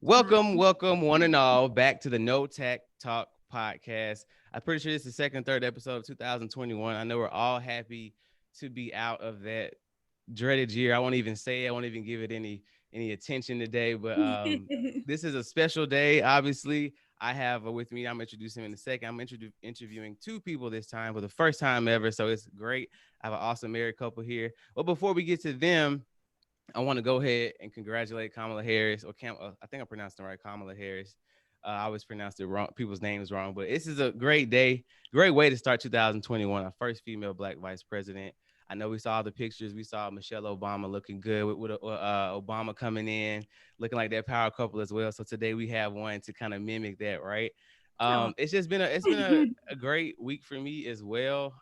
Welcome, one and all, back to the No Tact Talk podcast. I'm pretty sure this is the second, third episode of 2021. I know we're all happy to be out of that dreaded year. I won't even say it. I won't even give it any attention today. But this is a special day. Obviously, I have with me. I'm introducing him in a second. I'm interviewing two people this time for the first time ever. So it's great. I have an awesome married couple here. But before we get to them, I want to go ahead and congratulate Kamala Harris, I think I pronounced it right, Kamala Harris. I always pronounced it wrong, people's names wrong, but this is a great day, great way to start 2021. Our first female Black vice president. I know we saw the pictures. We saw Michelle Obama looking good with Obama coming in, looking like that power couple as well. So today we have one to kind of mimic that, right? Oh. It's been a great week for me as well.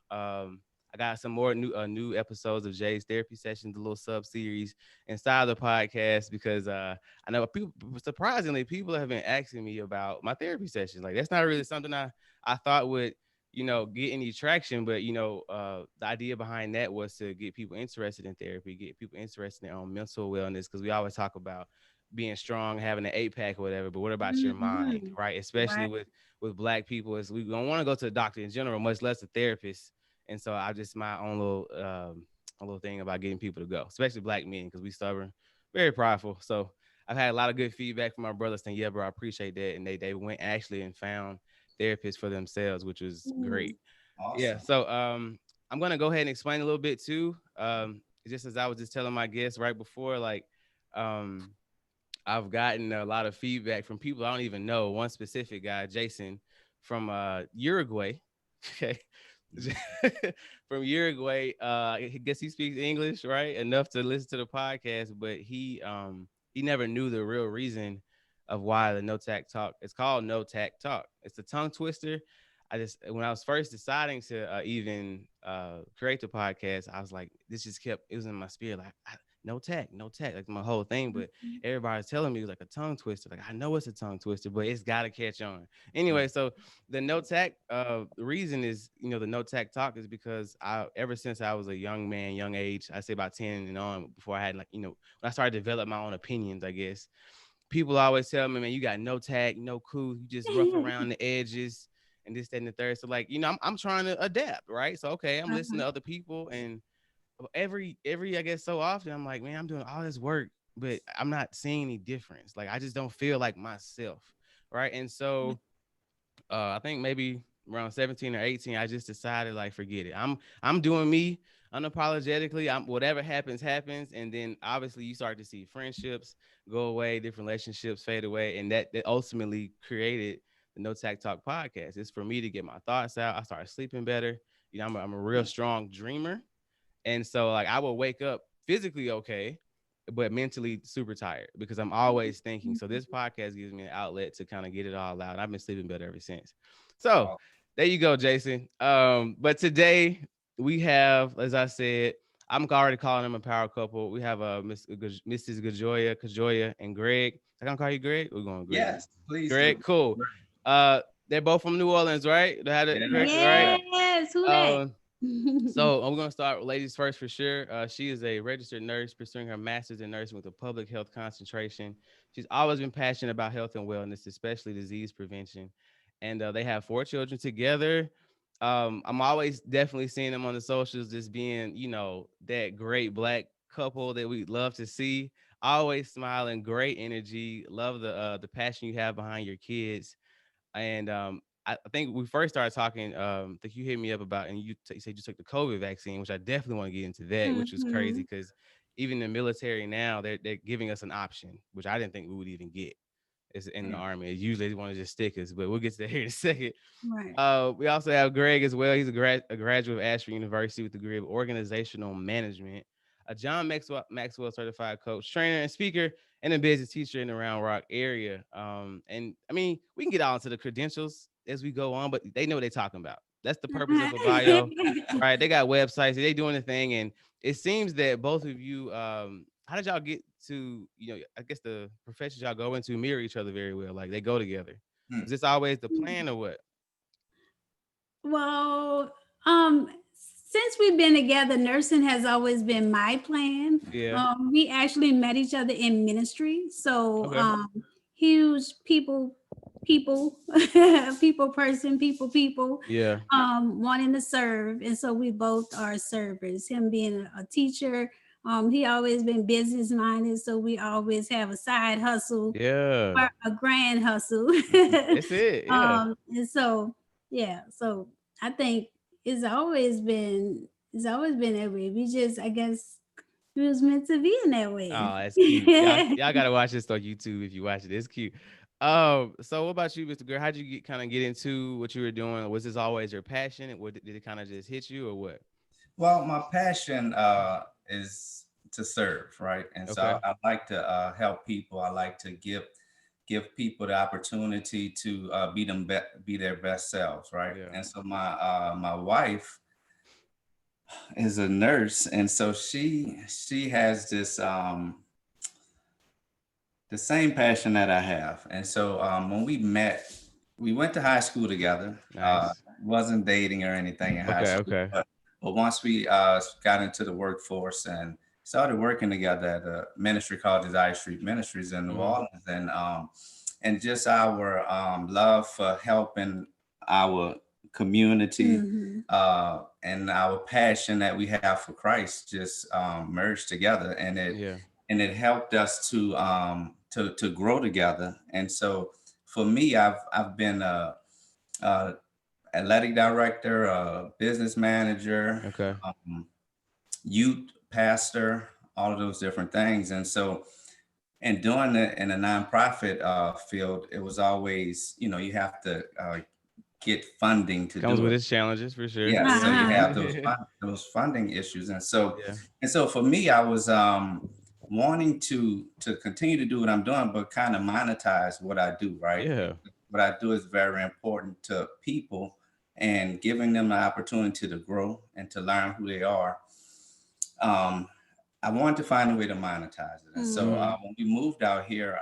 I got some more new episodes of Jay's therapy sessions, a little sub series inside the podcast because I know people surprisingly people have been asking me about my therapy sessions. Like that's not really something I thought would get any traction, but the idea behind that was to get people interested in therapy, get people interested in mental wellness because we always talk about being strong, having an 8 pack or whatever. But what about your mind, Mhm. right? Especially Right. with Black people, is we don't want to go to the doctor in general, much less a therapist. And so I just my own little a little thing about getting people to go, especially Black men, because we stubborn, very prideful. So I've had a lot of good feedback from my brothers saying, yeah, bro, I appreciate that. And they went actually and found therapists for themselves, which was Mhm. great. Yeah. So I'm gonna go ahead and explain a little bit too. Just as I was just telling my guests right before, like um I've gotten a lot of feedback from people I don't even know. One specific guy, Jason from Uruguay. Okay. From Uruguay. I guess he speaks English, right? Enough to listen to the podcast, but he never knew the real reason of why the No Tact Talk. It's called No Tact Talk. It's a tongue twister. I just when I was first deciding to even create the podcast, I was like, this just kept it was in my spirit, like no tact, no tact, like my whole thing. But Mhm. everybody's telling me it was like a tongue twister. Like I know it's a tongue twister, but it's got to catch on. Anyway, so the no tact the reason is the no tact talk is because I ever since I was a young man, young age, I say about 10 and on, before I had like when I started to develop my own opinions, I guess people always tell me, man, you got no tact, no cool, you just rough around the edges and this, that, and the third. So like, I'm trying to adapt, right? So okay, I'm listening Uh-huh. to other people, and every I guess so often I'm like, man, I'm doing all this work, but I'm not seeing any difference. Like I just don't feel like myself, right? And so I think maybe around 17 or 18, I just decided like forget it. I'm doing me unapologetically. I'm whatever happens, happens. And then obviously you start to see friendships go away, different relationships fade away. And that ultimately created the No Tact Talk podcast. It's for me to get my thoughts out. I started sleeping better. I'm a real strong dreamer. And so like I will wake up physically okay, but mentally super tired because I'm always thinking. So this podcast gives me an outlet to kind of get it all out. I've been sleeping better ever since. So there you go, Jason. But today we have, as I said, I'm already calling them a power couple. We have Mrs. Cajoya and Greg. I can call you Greg. We're going Greg. Yes, please do. Greg, cool. They're both from New Orleans, right? They had it correctly, right? Yeah. Yes. Who that? Um, so I'm gonna start with ladies first for sure. She is a registered nurse pursuing her master's in nursing with a public health concentration. She's always been passionate about health and wellness, especially disease prevention. And they have 4 children together. I'm always definitely seeing them on the socials, just being, that great Black couple that we love to see. Always smiling, great energy. Love the passion you have behind your kids. And I think we first started talking. I think you hit me up about, and you said you took the COVID vaccine, which I definitely want to get into that, which was crazy Mhm. because even the military now they're giving us an option, which I didn't think we would even get. Is in the Mm. army. Usually they want to just stick us, but we'll get to that here in a second. Right. We also have Greg as well. He's a graduate of Ashford University with a degree of organizational management, a John Maxwell certified coach, trainer, and speaker, and a business teacher in the Round Rock area. And I mean, we can get all into the credentials as we go on, but they know what they're talking about. That's the purpose of a bio, right? They got websites, they doing the thing, and it seems that both of you, how did y'all get to, I guess the professions y'all go into mirror each other very well, like they go together. Mm. Was this always the plan or what? Well, since we've been together, nursing has always been my plan. Yeah. We actually met each other in ministry. So Okay. huge people people person, people Yeah. wanting to serve. And so we both are servers. Him being a teacher, he always been business minded, so we always have a side hustle Yeah. or a grand hustle. That's it. Yeah. And so yeah, so I think it's always been it's always been that way. We just, I guess, we was meant to be in that way. Oh, that's cute. Y'all gotta watch this on YouTube if you watch it. It's cute. So what about you, Mr. Greer? How'd you get into what you were doing? Was this always your passion? Did it kind of just hit you or what? Well, my passion is to serve, right? And so Okay. I like to help people. I like to give people the opportunity to be their best selves, right? Yeah. And so my wife is a nurse, and so she has this the same passion that I have. And so when we met, we went to high school together. Nice. Wasn't dating or anything in high Okay. school, Okay. but once we got into the workforce and started working together at a ministry called Desire Street Ministries in New Mhm. Orleans, and just our love for helping our community Mhm. and our passion that we have for Christ just merged together, Yeah. and it helped us to grow together. And so for me, I've been a athletic director, a business manager, Okay. um, youth pastor, all of those different things. And so, and doing it in a nonprofit field, it was always, you have to get funding to Comes do with it. its challenges for sure. Yeah, so you Uh-huh. have those funding issues, Yeah. and so for me, I was wanting to continue to do what I'm doing, but kind of monetize what I do, right? Yeah. What I do is very important to people, and giving them the opportunity to grow and to learn who they are. Um, I wanted to find a way to monetize it, and so Mhm. when we moved out here,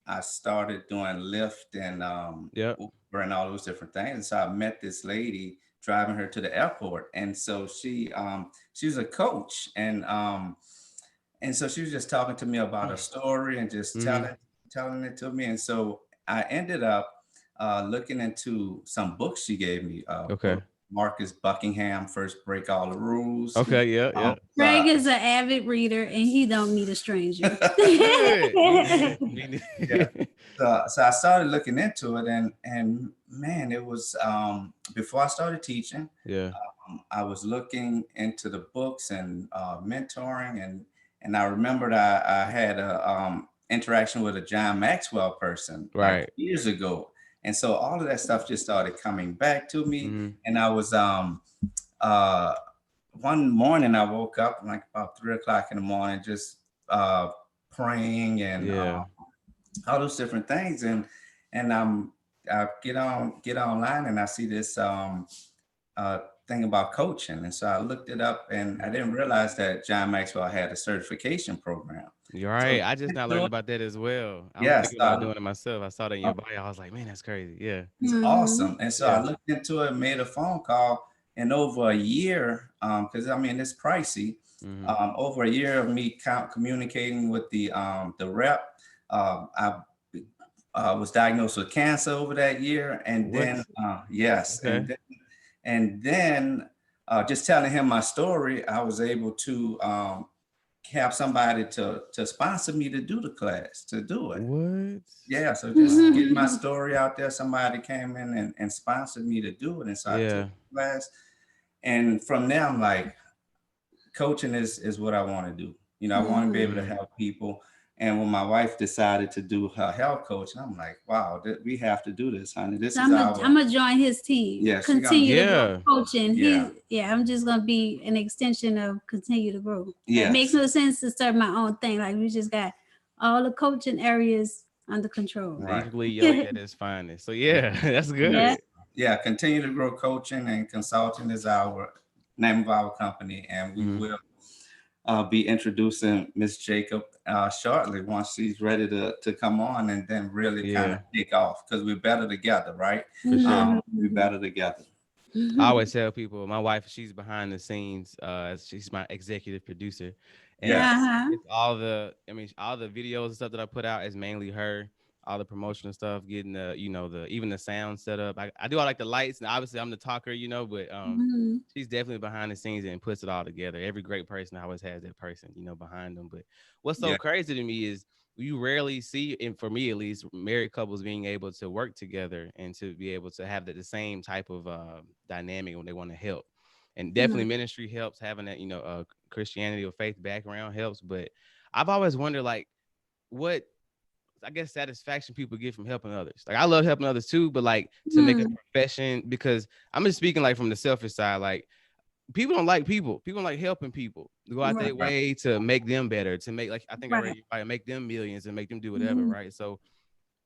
I started doing Lyft and Yep. Uber and all those different things. And so I met this lady driving her to the airport, and so she was a coach, and so she was just talking to me about a story and just Mhm. telling it to me. And so I ended up looking into some books she gave me. Okay. Marcus Buckingham, First Break All the Rules. Okay. Yeah. Um, Yeah. so Greg I, is an avid reader and he don't meet a stranger. Good. We need. We yeah. need. So I started looking into it, and man, it was before I started teaching. Yeah. I was looking into the books and mentoring, and I remembered I had a interaction with a John Maxwell person like Right. years ago, and so all of that stuff just started coming back to me, Mhm. and I was uh one morning I woke up like about 3 o'clock in the morning, just praying and Yeah. all those different things, and I get online and I see this uh, thing about coaching, and so I looked it up, and I didn't realize that John Maxwell had a certification program. You're So right. I just now learned doing- about that as well. I was yes, thinking about doing it myself. I saw that in your bio. I was like, man, that's crazy. Yeah. it's Mhm. awesome. And so I Yeah. looked into it, made a phone call, and over a year, because I mean it's pricey. Mhm. Over a year of me communicating with the rep, I was diagnosed with cancer over that year, and What? then yes, Okay. and then just telling him my story, I was able to have somebody to sponsor me to do the class, to do it. What? Yeah, so just Wow. getting my story out there, somebody came in and sponsored me to do it, and so I took Yeah. the class, and from there I'm like, coaching is what I want to do. I want to be able to Mhm. help people. And when my wife decided to do her health coach, I'm like, wow, we have to do this, honey. This So is our, I'm gonna join his team. yeah, she gonna, Continue to grow Yeah. coaching. yeah, I'm just gonna be an extension of continue to grow. It makes yes, no sense to start my own thing. Like we just got all the coaching areas under control. right. Basically, Yogi at his finest. So yeah, that's Yeah. Yes. good. Yeah, continue to grow coaching and consulting is our name of our company, and we Mhm. will be introducing Miss Jacob shortly once she's ready to come on and then really kind of Yeah, take off because we're better together, right? for sure. We're better together. I always tell people, my wife, she's behind the scenes. She's my executive producer, And Yes. Uh-huh. it's all the, I mean, all the videos and stuff that I put out is mainly her. All the promotional stuff, getting the, the even the sound set up. I do all like the lights, and obviously I'm the talker, but Mhm. she's definitely behind the scenes and puts it all together. Every great person always has that person, behind them. But what's so Yeah. crazy to me is you rarely see, and for me at least, married couples being able to work together and to be able to have the same type of dynamic when they want to help. And definitely Mhm. ministry helps, having that, Christianity or faith background helps. But I've always wondered, like, what, I guess, satisfaction people get from helping others. Like, I love helping others too, but like to make a Mhm. profession, because I'm just speaking like from the selfish side. Like, people don't like people. People don't like helping people to go out Right. their way to make them better, to make, like, I think I read Right. you right, make them millions and make them do whatever, Mhm. right? So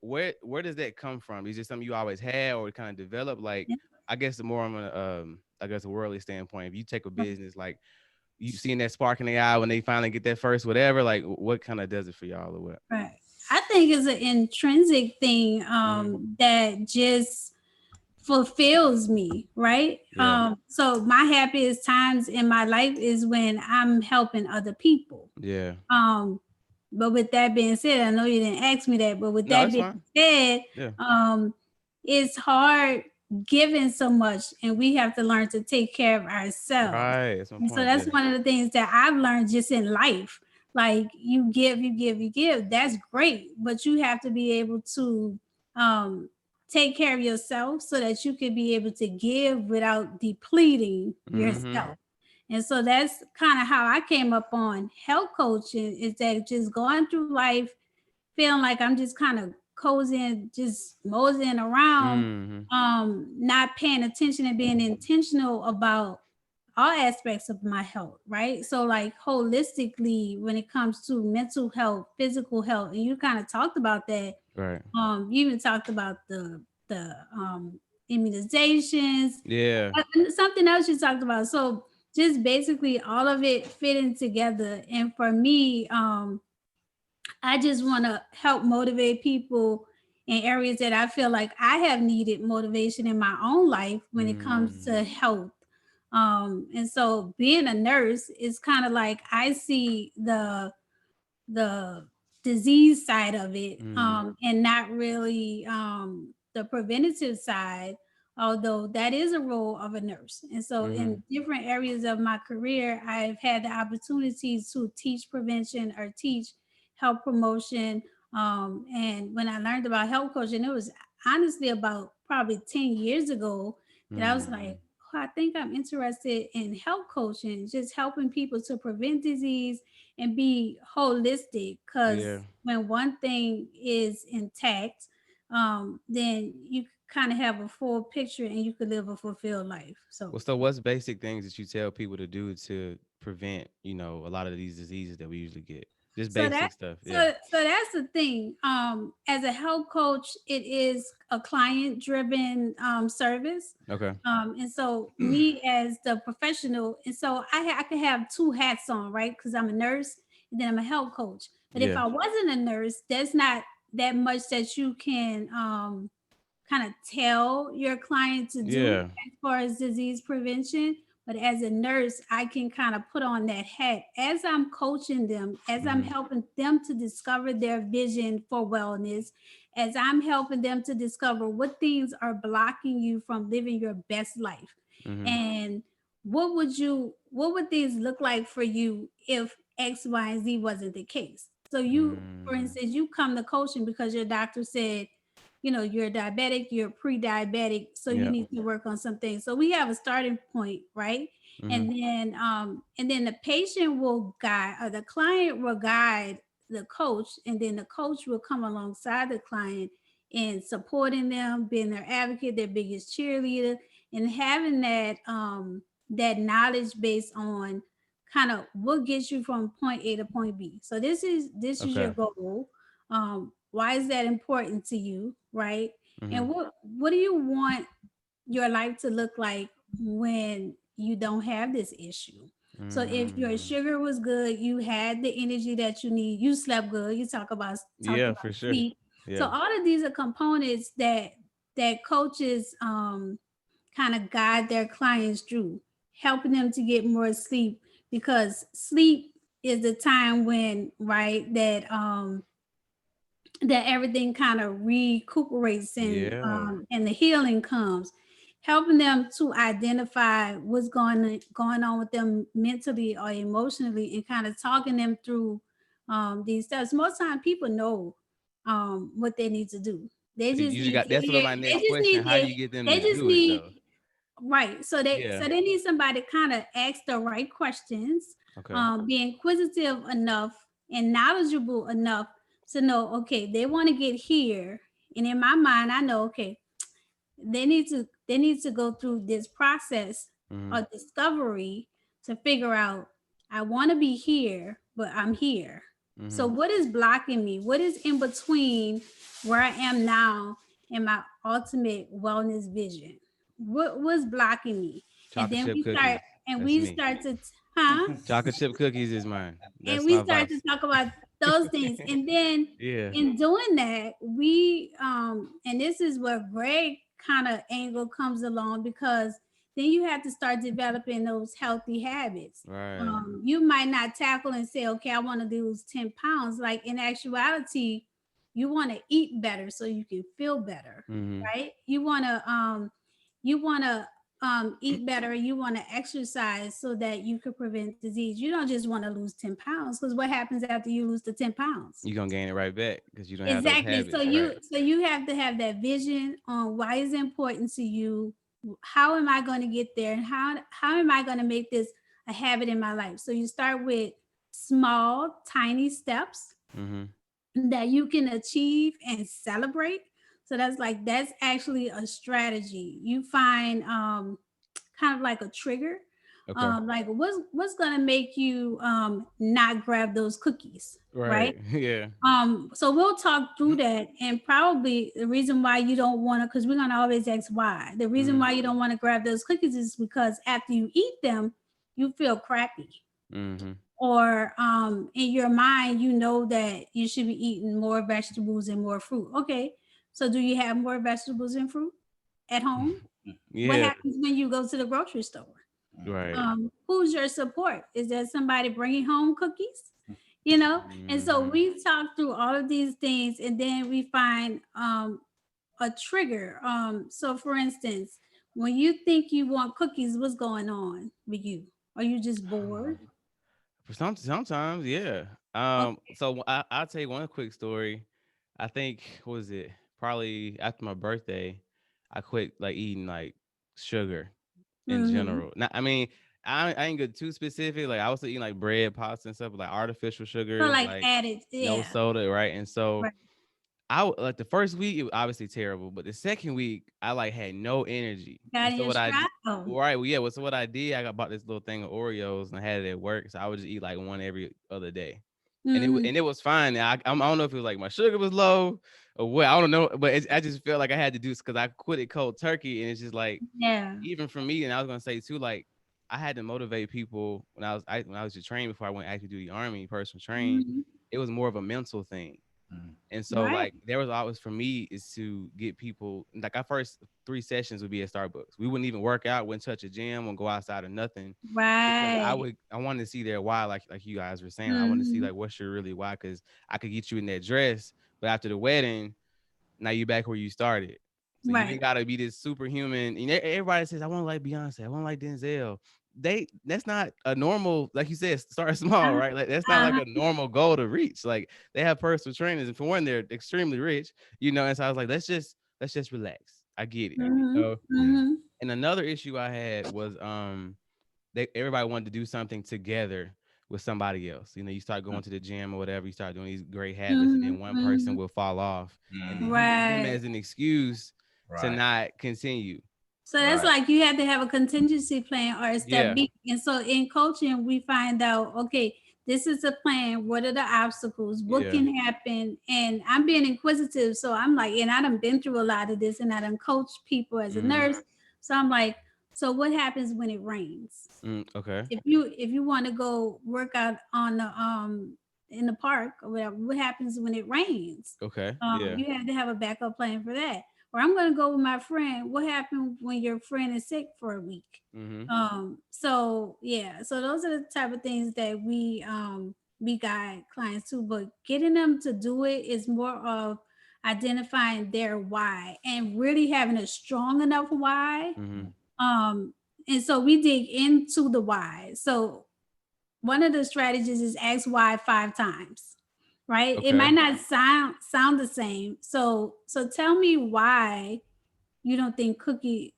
where does that come from? Is it something you always had or kind of developed? Like, Yeah. I guess the more I'm gonna I guess a worldly standpoint, if you take a business, like, you seeing that spark in the eye when they finally get that first whatever, like, what kind of does it for y'all or what? Right. I think it's an intrinsic thing Mm-hmm. that just fulfills me, right? Yeah. So my happiest times in my life is when I'm helping other people. Yeah. Um, but with that being said, I know you didn't ask me that, but with No, that it's being fine. said, Yeah. it's hard giving so much, and we have to learn to take care of ourselves. Right. That's my And so point. that's Yeah. one of the things that I've learned just in life. Like you give, you give, you give. That's great, but you have to be able to um, take care of yourself so that you can be able to give without depleting Mm-hmm. yourself. And so that's kind of how I came up on health coaching, is that just going through life feeling like I'm just kind of cozying, just moseying around, Mm-hmm. not paying attention and being intentional about all aspects of my health, right? So like holistically when it comes to mental health, physical health, and you kind of talked about that. Right. You even talked about the immunizations, Yeah. something else you talked about. So just basically all of it fitting together. And for me, I just want to help motivate people in areas that I feel like I have needed motivation in my own life when it comes Mm. to health. And so being a nurse is kind of like I see the disease side of it, Mm. and not really the preventative side, although that is a role of a nurse. And so Mm-hmm. in different areas of my career, I've had the opportunities to teach prevention or teach health promotion. And when I learned about health coaching, it was honestly about probably 10 years ago that I was Mm. like, oh, I think I'm interested in health coaching, just helping people to prevent disease and be holistic, because Yeah. when one thing is intact, then you kind of have a full picture and you could live a fulfilled life. So Well, so what's basic things that you tell people to do to prevent, a lot of these diseases that we usually get? Just so that basic stuff. Yeah. so that's the thing. As a health coach, it is a client driven service. Okay. And so me as the professional, and so I could have two hats on, right? Because I'm a nurse and then I'm a health coach. But if Yeah. I wasn't a nurse, there's not that much that you can kind of tell your client to do Yeah. as far as disease prevention. But as a nurse, I can kind of put on that hat as I'm coaching them, as I'm Mm-hmm. helping them to discover their vision for wellness, as I'm helping them to discover what things are blocking you from living your best life. Mm-hmm. And what would things look like for you if X, Y, and Z wasn't the case? So you, for Mm. instance, you come to coaching because your doctor said, you're diabetic, you're pre-diabetic, so you Yeah. need to work on some things. So we have a starting point, right? Mm-hmm. And then the patient will guide, or the client will guide the coach, and then the coach will come alongside the client in supporting them, being their advocate, their biggest cheerleader, and having that knowledge based on kind of what gets you from point A to point B. So this is your Okay. goal. Why is that important to you, right? Mm-hmm. And what do you want your life to look like when you don't have this issue? So if your Mm. sugar was good, you had the energy that you need, you slept good, you talked Yeah, about for sure. sleep. So Yeah. all of these are components that coaches kind of guide their clients through, helping them to get more sleep, because sleep is the time when, right, that everything kind of recuperates Yeah. and the healing comes, helping them to identify what's going on with them mentally or emotionally, and kind of talking them through these steps. Most time people know what they need to do. They just You just need got to that's what hear. my They next just question. need How do to. you get them They to just do it need. though? Right. Yeah. So they need somebody to kind of ask the right questions, Okay. be inquisitive enough and knowledgeable enough to know, okay, they want to get here. And in my mind, I know, okay, they need to go through this process Mm-hmm. of discovery to figure out, I want to be here, but I'm here. So Mm-hmm. what is blocking me? What is in between where I am now and my ultimate wellness vision? What was blocking me? And Chocolate then chip we start cookies. and That's we me. start to huh? Chocolate chip cookies is mine. And That's we my start to vice. talk about those things. And then Yeah. in doing that, we and this is where Greg kind of angle comes along, because then you have to start developing those healthy habits. Right. You might not tackle and say, okay, I want to lose 10 pounds. Like in actuality, you want to eat better so you can feel better, Mm-hmm. right? You want to eat better. You want to exercise so that you could prevent disease. You don't just want to lose 10 pounds, because what happens after you lose the 10 pounds? You're gonna gain it right back because you don't have those Exactly. habits. Right. So you have to have that vision on why it's important to you. How am I going to get there, and how am I going to make this a habit in my life? So you start with small, tiny steps Mm-hmm. that you can achieve and celebrate. So that's actually a strategy. You find kind of like a trigger. Okay. Like what's gonna make you not grab those cookies, right? Right. Yeah. So we'll talk through that, and probably the reason why you don't want to, because we're gonna always ask why. The reason Mm-hmm. why you don't want to grab those cookies is because after you eat them, you feel crappy, Mm-hmm. or in your mind you know that you should be eating more vegetables and more fruit. Okay, so do you have more vegetables and fruit at home? What Yeah. happens when you go to the grocery store? Right. Who's your support? Is there somebody bringing home cookies? You know. And so Mm-hmm. we talk through all of these things, and then we find a trigger. So for instance, when you think you want cookies, what's going on with you? Are you just bored? For sometimes, yeah. Okay. So I'll tell you one quick story. I think what was it? Probably after my birthday, I quit like eating like sugar in Mm-hmm. general. Now, I mean, I ain't get too specific. Like I was still eating like bread, pasta, and stuff, but like artificial So sugars, like like added, no yeah. soda, right? And so Right. like the first week it was obviously terrible, but the second week I like had no energy. Got And in so your what I stride. did, Oh. right? Well, yeah. Well, so what I did, I got bought this little thing of Oreos and I had it at work. So I would just eat like one every other day, and Mm-hmm. it was fine. I don't know if it was like my sugar was low or what. I don't know, but I just felt like I had to do this because I quit it cold turkey, and it's just like Yeah. even for me. And I was gonna say too, like I had to motivate people when I was just trained before I went active duty army, personal train. Mm-hmm. It was more of a mental thing. Mm. And so Right. like there was always for me is to get people like our first 3 sessions would be at Starbucks. We wouldn't even work out, wouldn't touch a gym, wouldn't go outside or nothing. Because Right. I wanted to see their why, like you guys were saying. I wanted to see Mm-hmm. like what's your really why, because I could get you in that dress, but after the wedding, now you back where you started. So you Right. ain't gotta be this superhuman. And everybody says, I want to like Beyonce, I want to like Denzel. That's not a normal, like you said, start small, right? Like that's not like Uh-huh. a normal goal to reach. Like they have personal trainers, and for one, they're extremely rich, And so I was like, let's just relax. I get it. Mm-hmm. Mm. Mm-hmm. And another issue I had was everybody wanted to do something together with somebody else. You start going to the gym or whatever, you start doing these great habits, and Mm-hmm. then one person Mm-hmm. will fall off, and then you use them Right. as an excuse to Right. not continue. So that's Right. like you have to have a contingency plan or a step Yeah. B. And so in coaching, we find out, okay, this is a plan. What are the obstacles? What Yeah. can happen? And I'm being inquisitive. So I'm like, and I done been through a lot of this, and I done coached people as a Mm-hmm. nurse. So I'm like, so what happens when it rains? Okay. If you want to go work out on the in the park or whatever, what happens when it rains? Okay. Yeah. You have to have a backup plan for that. or I'm going to go with my friend. What happened when your friend is sick for a week? Mm-hmm. So yeah, so those are the type of things that we guide clients to, but getting them to do it is more of identifying their why and really having a strong enough why. Mm-hmm. Um, and so we dig into the why. So one of the strategies is ask why 5 times, right? It Okay. might not sound the same. So tell me why you don't think cookies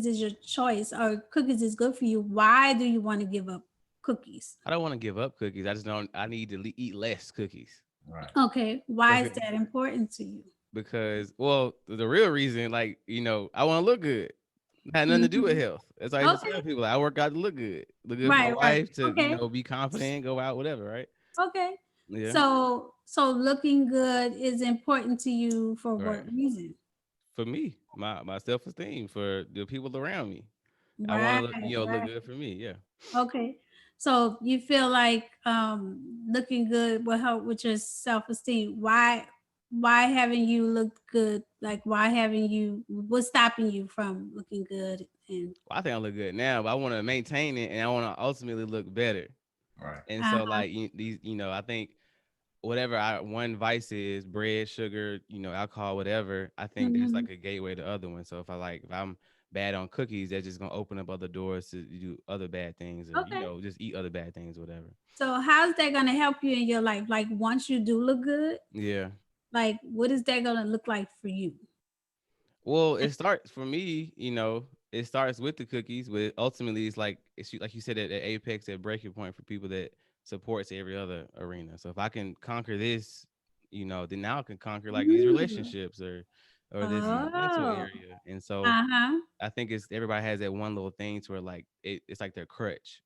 is your choice or cookies is good for you. Why do you want to give up cookies? I don't want to give up cookies. I just don't. I need to eat less cookies. Right. Okay, why is Okay. that important to you? Because, well, the real reason, like, I want to look good. Had nothing to do with Mhm. health. That's why I used to Okay, tell people, like, I work out to look good for my right. wife, to Okay, be confident, go out, whatever, right? okay. Yeah. So looking good is important to you for Right. what reason? For me, my self esteem, for the people around me. I want to Right, look right. good for me. Yeah. Okay. So you feel like looking good will help with your self-esteem. Why haven't you looked good? Like why haven't you what's stopping you from looking good and Well, I think I look good now, but I want to maintain it, and I want to ultimately look better. Right. And so, uh-huh. like, I think whatever one vice is, bread, sugar, alcohol, whatever, I think there's Hmm. like a gateway to other ones. So if I'm bad on cookies, that's just gonna open up other doors to do other bad things, or Okay. just eat other bad things, whatever. So how's that gonna help you in your life? Like once you do look good, Yeah. like what is that gonna look like for you? Well, it starts for me, it starts with the cookies, but ultimately it's like you said, at apex, at breaking point for people that supports every other arena. So if I can conquer this, then now I can conquer like these Mm. relationships, or this mental Oh. area. And so Uh-huh. I think it's everybody has that one little thing to where, like, it's like their crutch.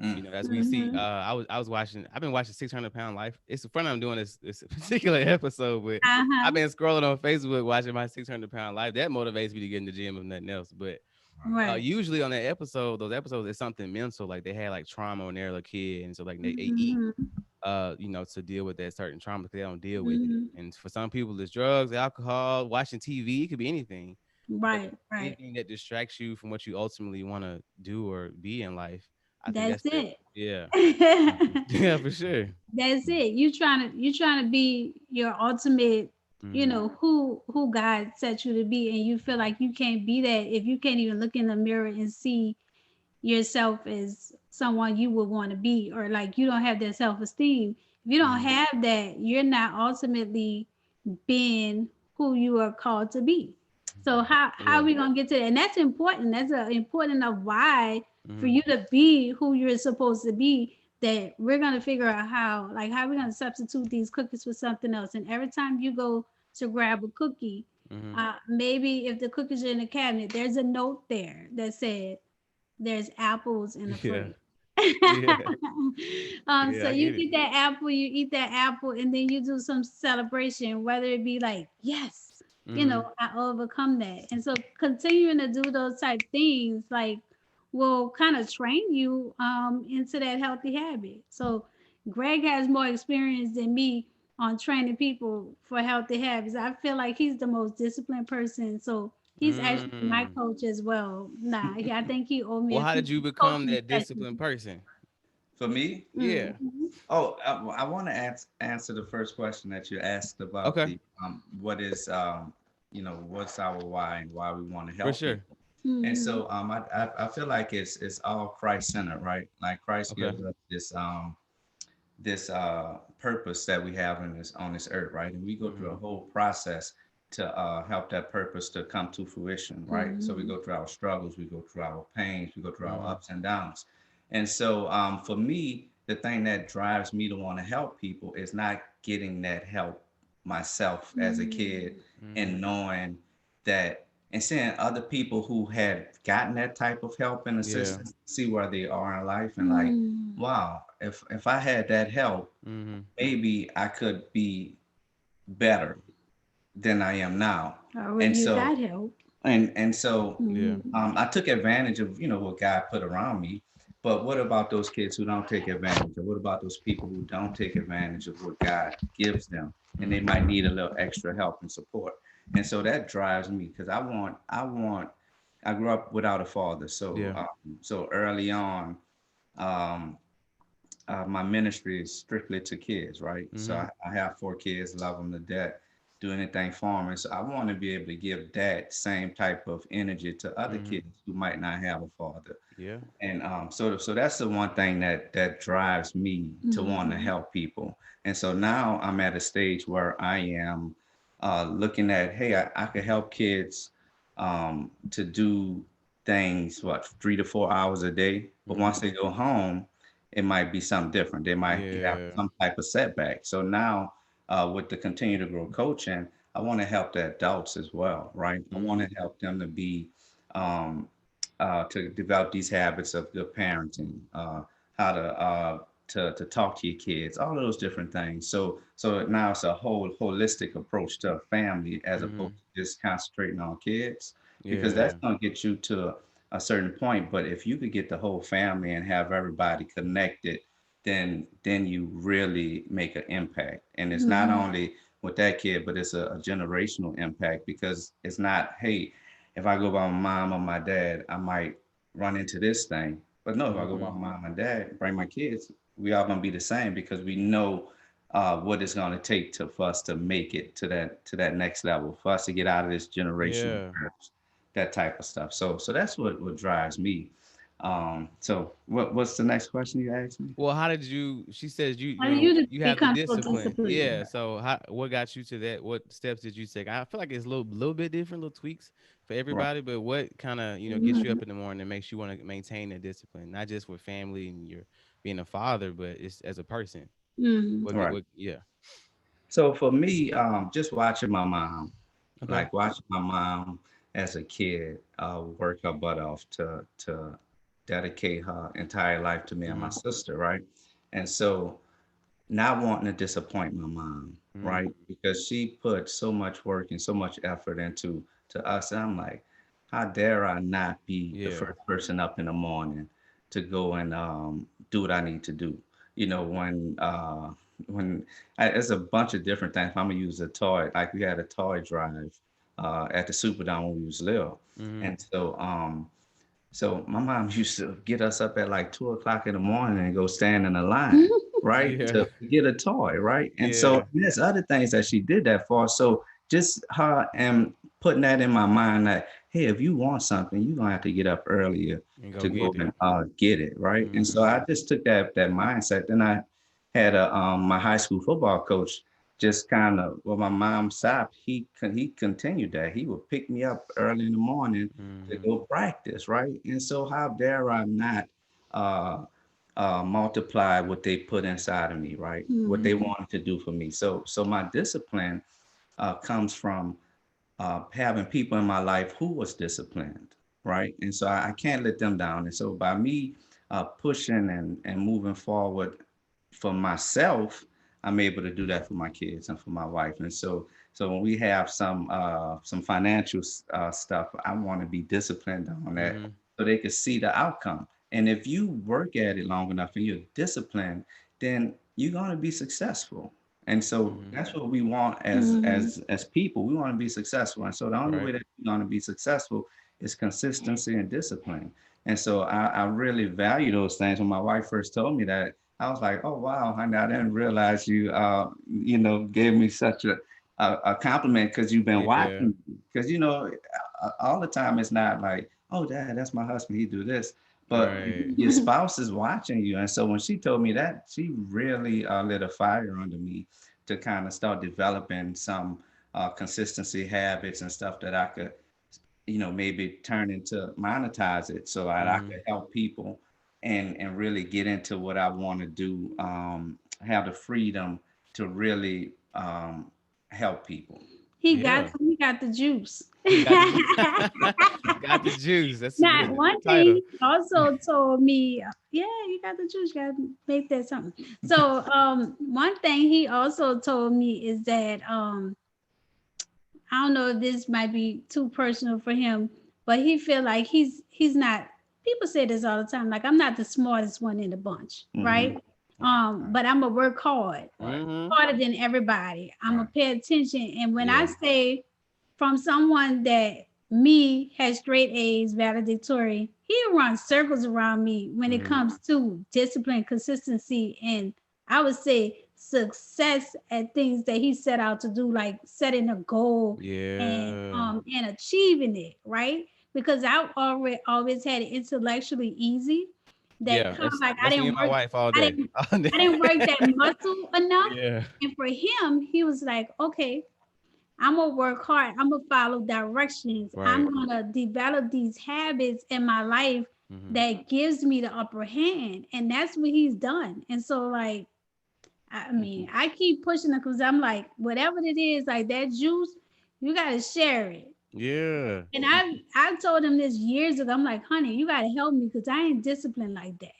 Mm. As we see, Mm-hmm. I've been watching 600 Pound Life. It's the front I'm doing this particular episode, but I've Uh-huh. been scrolling on Facebook watching my 600 Pound Life. That motivates me to get in the gym, if nothing else. But Right. Right. usually on those episodes, it's something mental, like they had like trauma when they were a kid, and so like they eat, Mm-hmm. to deal with that certain trauma, because they don't deal with it. Mm-hmm. And for some people, it's drugs, alcohol, watching TV. It could be anything, but Right, right. anything that distracts you from what you ultimately want to do or be in life. I think That's that's the it. yeah. Mhm. Yeah, for sure. That's it. You trying to be your ultimate, Mhm. who God set you to be, and you feel like you can't be that if you can't even look in the mirror and see yourself as someone you would want to be, or like you don't have that self-esteem. If you don't Mhm. have that, you're not ultimately being who you are called to be. So Right. how are Yeah. we gonna get to that? And that's important. That's a important of why for Mhm. you to be who you're supposed to be. That we're gonna figure out how we're gonna substitute these cookies for something else. And every time you go to grab a cookie, Mhm. maybe if the cookies are in the cabinet, there's a note there that said there's apples in the Yeah. fridge. Yeah. So Yeah, I you get it. get that apple, you eat that apple, and then you do some celebration, whether it be like, yes, Mhm. I overcome that. And so continuing to do those type things like will kind of train you into that healthy habit. So Greg has more experience than me on training people for healthy habits. I feel like he's the most disciplined person. So he's actually my Mm. coach as well. Nah, I think he owed me Well, a how few did you become coaching that sessions. disciplined person? For me, Yeah. Mhm. oh, I want to answer the first question that you asked about Okay. the what is what's our why and why we want to For help sure. people. And Mhm. so I feel like it's all Christ centered, right? Like Christ Okay. gives us this purpose that we have in this on this earth, right? And we go through Mhm. a whole process to help that purpose to come to fruition, right? So we Mhm. go through our struggles, we go through our pains, we go through our Mhm. ups and downs. And so for me, the thing that drives me to want to help people is not getting that help myself as a kid, Mhm. Mhm. and knowing that and seeing other people who had gotten that type of help and Yeah. assistance see where they are in life, and like, Mhm. wow, if I had that help, Mhm. maybe I could be better than I am now. Already And you so got help. and so Yeah. Mhm. I took advantage of what God put around me. But what about those kids who don't take advantage? Or what about those people who don't take advantage of what God gives them? And they Mhm. might need a little extra help and support. And so that drives me because I grew up without a father. So, Yeah. so early on, um, my ministry is strictly to kids, right? So Mm-hmm. I have 4 kids, love them to death, do anything for them. And so I want to be able to give that same type of energy to other Mm-hmm. kids who might not have a father. Yeah. And so that's the one thing that drives me to want to Mhm. help people. And so now I'm at a stage where I am looking at, hey, I could help kids to do things, what, 3 to 4 hours a day. But Mm-hmm. once they go home, it might be something different. They might have Yeah. some type of setback. So now, with the continue to grow coaching, I want to help the adults as well, right? I want Mm-hmm. to help them to be um, to develop these habits of good parenting, how to talk to your kids, all of those different things. So now it's a whole holistic approach to a family as Mm-hmm. opposed to just concentrating on kids, because that's Yeah. going to get you to a certain point. But if you could get the whole family and have everybody connected, then you really make an impact. And it's not Mhm. only with that kid, but it's a generational impact, because it's not, hey, if I go by my mom or my dad, I might run into this thing. But no, if I go by Mm-hmm. my mom and dad, bring my kids, we all gonna be the same, because we know what it's gonna take to for us to make it to that next level, for us to get out of this generational Yeah. curse, that type of stuff. So that's what drives me. So what's the next question you asked me? Well, how did you? She says How do you you be have the comfortable discipline. discipline? Yeah. So what got you to that? What steps did you take? I feel like it's a little bit different, little tweaks for Right. everybody. But what kind of gets you Mhm. up in the morning and makes you want to maintain the discipline, not just with family and you're being a father, but it's as a person. Mhm. Right. What? Yeah. So for me, just watching my mom, Okay. like watching my mom as a kid, work her butt off to dedicate her entire life to me and my Mm-hmm. sister, right? And so not wanting to disappoint my mom, Mm-hmm. right? Because she put so much work and so much effort into to us. And I'm like, how dare I not be the Yeah. first person up in the morning to go and do what I need to do? You know, it's a bunch of different things. I'm gonna use a toy, like we had a toy drive at the Superdome when we was little, Mm-hmm. and so my mom used to get us up at like 2 o'clock in the morning and go stand in a line, right, Yeah. to get a toy, right? And so Yeah. there's other things that she did that for. So just her and putting that in my mind that, hey, if you want something, you're gonna have to get up earlier And go to go get it. and get it, right? And so Mm-hmm. I just took that mindset. Then I had my high school football coach just kind of, well, my mom stopped. He continued that. He would pick me up early in the morning to Mm-hmm. go practice, right? And so how dare I not uh, multiply what they put inside of me, right? What they Mhm. wanted to do for me. So my discipline comes from having people in my life who was disciplined, right? And so I can't let them down. And so by me pushing and moving forward for myself, I'm able to do that for my kids and for my wife. And so when we have some financial stuff, I want to be disciplined on that Mm-hmm. so they can see the outcome. And if you work at it long enough and you're disciplined, then you're going to be successful. And so Mm-hmm. that's what we want as Mhm. people. We want to be successful. And so the only way Right. that you're going to be successful is consistency and discipline. And so I really value those things. When my wife first told me that, I was like, oh wow, honey, I didn't realize you gave me such a compliment, because you've been Yeah. watching. Because all the time it's not like, oh dad, that's my husband, he do this. But Right. your spouse is watching you. And so when she told me that, she really lit a fire under me to kind of start developing some consistency habits and stuff that I could, maybe turn into monetize it so that I Mm-hmm. could help people and really get into what I want to do. Have the freedom to really help people. Yeah. He got the juice. He got the got the juice. That's a Now, good one thing title. he also told me, yeah, you got the juice, you gotta make that something. So, one thing he also told me is that, I don't know if this might be too personal for him, but he feel like he's not. People say this all the time, like I'm not the smartest one in the bunch, Hmm. right? Right, But I'm gonna work hard, right, Mm-hmm. harder than everybody. I'm right, gonna pay attention, and when I Yeah. say from someone that me has straight A's, valedictorian, he runs circles around me when it comes to discipline, consistency, and I would say success at things that he set out to do, like setting a goal Yeah. and achieving it, right? Because I already always had it intellectually easy. That Yeah. kind of like That's me and my wife all I day. didn't All day. I didn't work that muscle enough. Yeah. And for him, he was like, okay, I'm gonna work hard. I'm gonna follow directions. Right. I'm gonna develop these habits in my life Hmm. that gives me the upper hand. And that's what he's done. And so like, I mean, I keep pushing it because I'm like, whatever it is, like that juice, you gotta share it. Yeah. And I told him this years ago. I'm like, honey, you gotta help me because I ain't disciplined like that.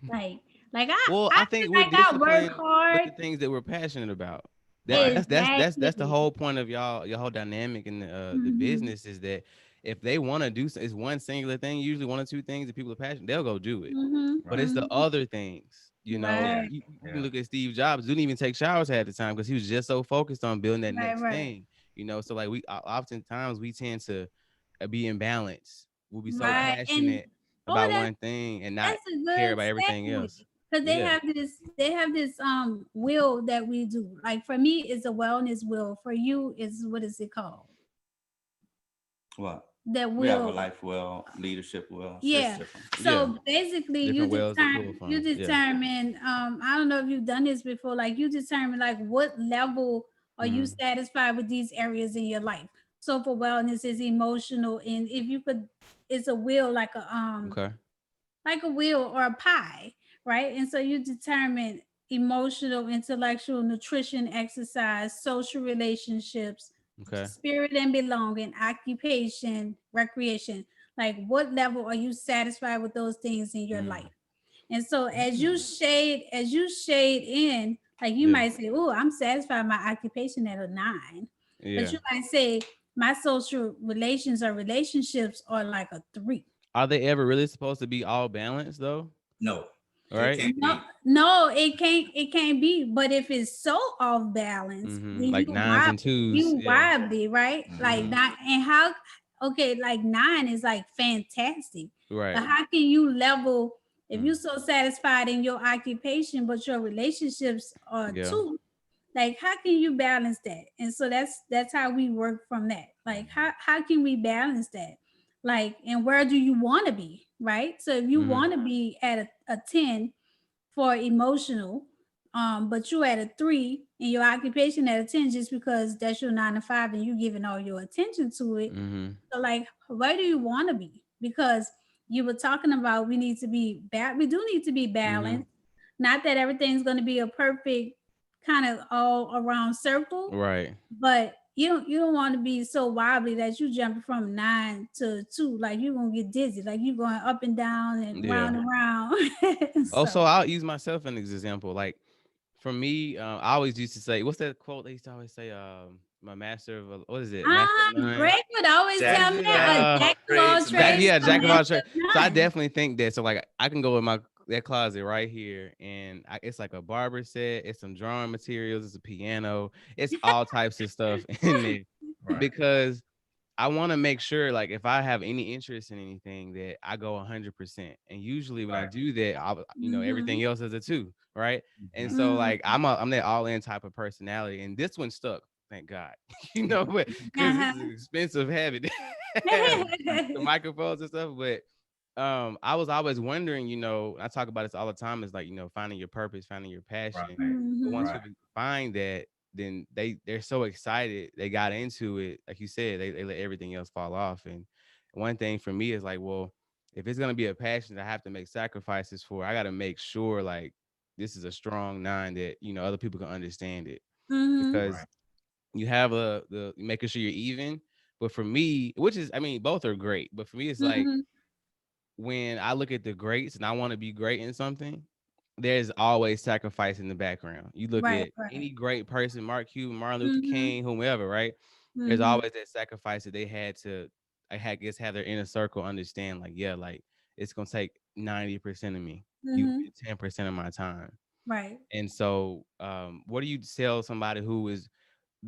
Like, like Well, I I think feel we're like I work disciplined with hard. the things that we're passionate about. Right. That's the Exactly. whole point of y'all, your whole dynamic in the Hmm. business is that if they want to do it's one singular thing, usually one or two things that people are passionate, they'll go do it. Hmm. But it's Right. the Hmm. other things, Yeah. Right. you can Yeah. look at Steve Jobs, didn't even take showers half the time because he was just so focused on building that Right. next Right. thing. So like oftentimes we tend to be imbalanced. We'll be so Right. And passionate oh, about one thing and not that's a care good about everything segue else. because Yeah. they have this will that we do. Like for me, it's a wellness will. For you, is what is it called? What? That We have a will. life well, leadership well. It's just Yeah. different. Yeah. So basically, Different wells to pull you from. Yeah. determine. I don't know if you've done this before. Like you determine like what level are you Hmm. satisfied with these areas in your life. So for wellness is emotional, and if you could, it's a will Okay. like a wheel or a pie, right? And so you determine emotional, intellectual, nutrition, exercise, social relationships, Okay. spirit and belonging, occupation, recreation. Like what level are you satisfied with those things in your Mm. life? And so Mm. as you shade in, like you Yeah. might say, oh, I'm satisfied with my occupation at a 9. But Yeah. you might say my social relations or relationships are like a 3. Are they ever really supposed to be all balanced though? No, it Right? can't No, be. no, it can't. It can't be. But if it's so off balance, Hmm. then Like nines and twos. you Yeah. wobbly, right? Like Hmm. not. And how? Okay, like 9 is like fantastic, Right. but how can you level if Mm. you're so satisfied in your occupation, but your relationships are Yeah. 2? Like how can you balance that? And so that's how we work from that. Like how can we balance that? Like, and where do you want to be, right? So if you Hmm. want to be at a 10 for emotional, but you at a 3 in your occupation at a 10 just because that's your 9 to 5 and you giving all your attention to it. Hmm. So like where do you want to be? Because you were talking about we need to be we do need to be Hmm. balanced. Not that everything's going to be a perfect kind of all around circle, Right. but you don't want to be so wobbly that you jumping from 9 to 2, like you're gonna get dizzy, like you going up and down Yeah. and round. Also, So I'll use myself as an example. Like for me, I always used to say, what's that quote they used to always say? My master of what is it? Master of none. Greg would always What Jack, tell is me it? that a jack of all trades trades, Yeah, master a jack of none. all master trades. of So I none. definitely think that. So like I can go in that closet right here, and it's like a barber set. It's some drawing materials. It's a piano. It's all types of stuff in there Right. because I want to make sure, like, if I have any interest in anything, that I go 100%. And usually, when I Right. do that, Mm-hmm. everything else is a 2, right? And Mhm. so, Mm-hmm. like, I'm that all in type of personality, and this one stuck, thank God, but because this is Uh-huh. an expensive habit to have the microphones and stuff. But I was always wondering, I talk about this all the time. Is like, finding your purpose, finding your passion. Right. But Mm-hmm. once Right. people find that, then they're so excited they got into it. Like you said, they let everything else fall off. And one thing for me is like, well, if it's gonna be a passion that I have to make sacrifices for, I got to make sure like this is a strong 9 that other people can understand it, Mm-hmm. because Right. you have the making sure you're even. But for me, which is, I mean, both are great, but for me it's like Mm-hmm. when I look at the greats and I want to be great in something, there's always sacrifice in the background. You look Right, at right. any great person, Mark Cuban, Martin Luther Mm-hmm. King, whomever, right? There's Mm-hmm. always that sacrifice that they had to, I guess, have their inner circle understand, like, yeah, like it's gonna take 90% of me. You Mm-hmm. get 10% of my time. Right. And so, what do you tell somebody who is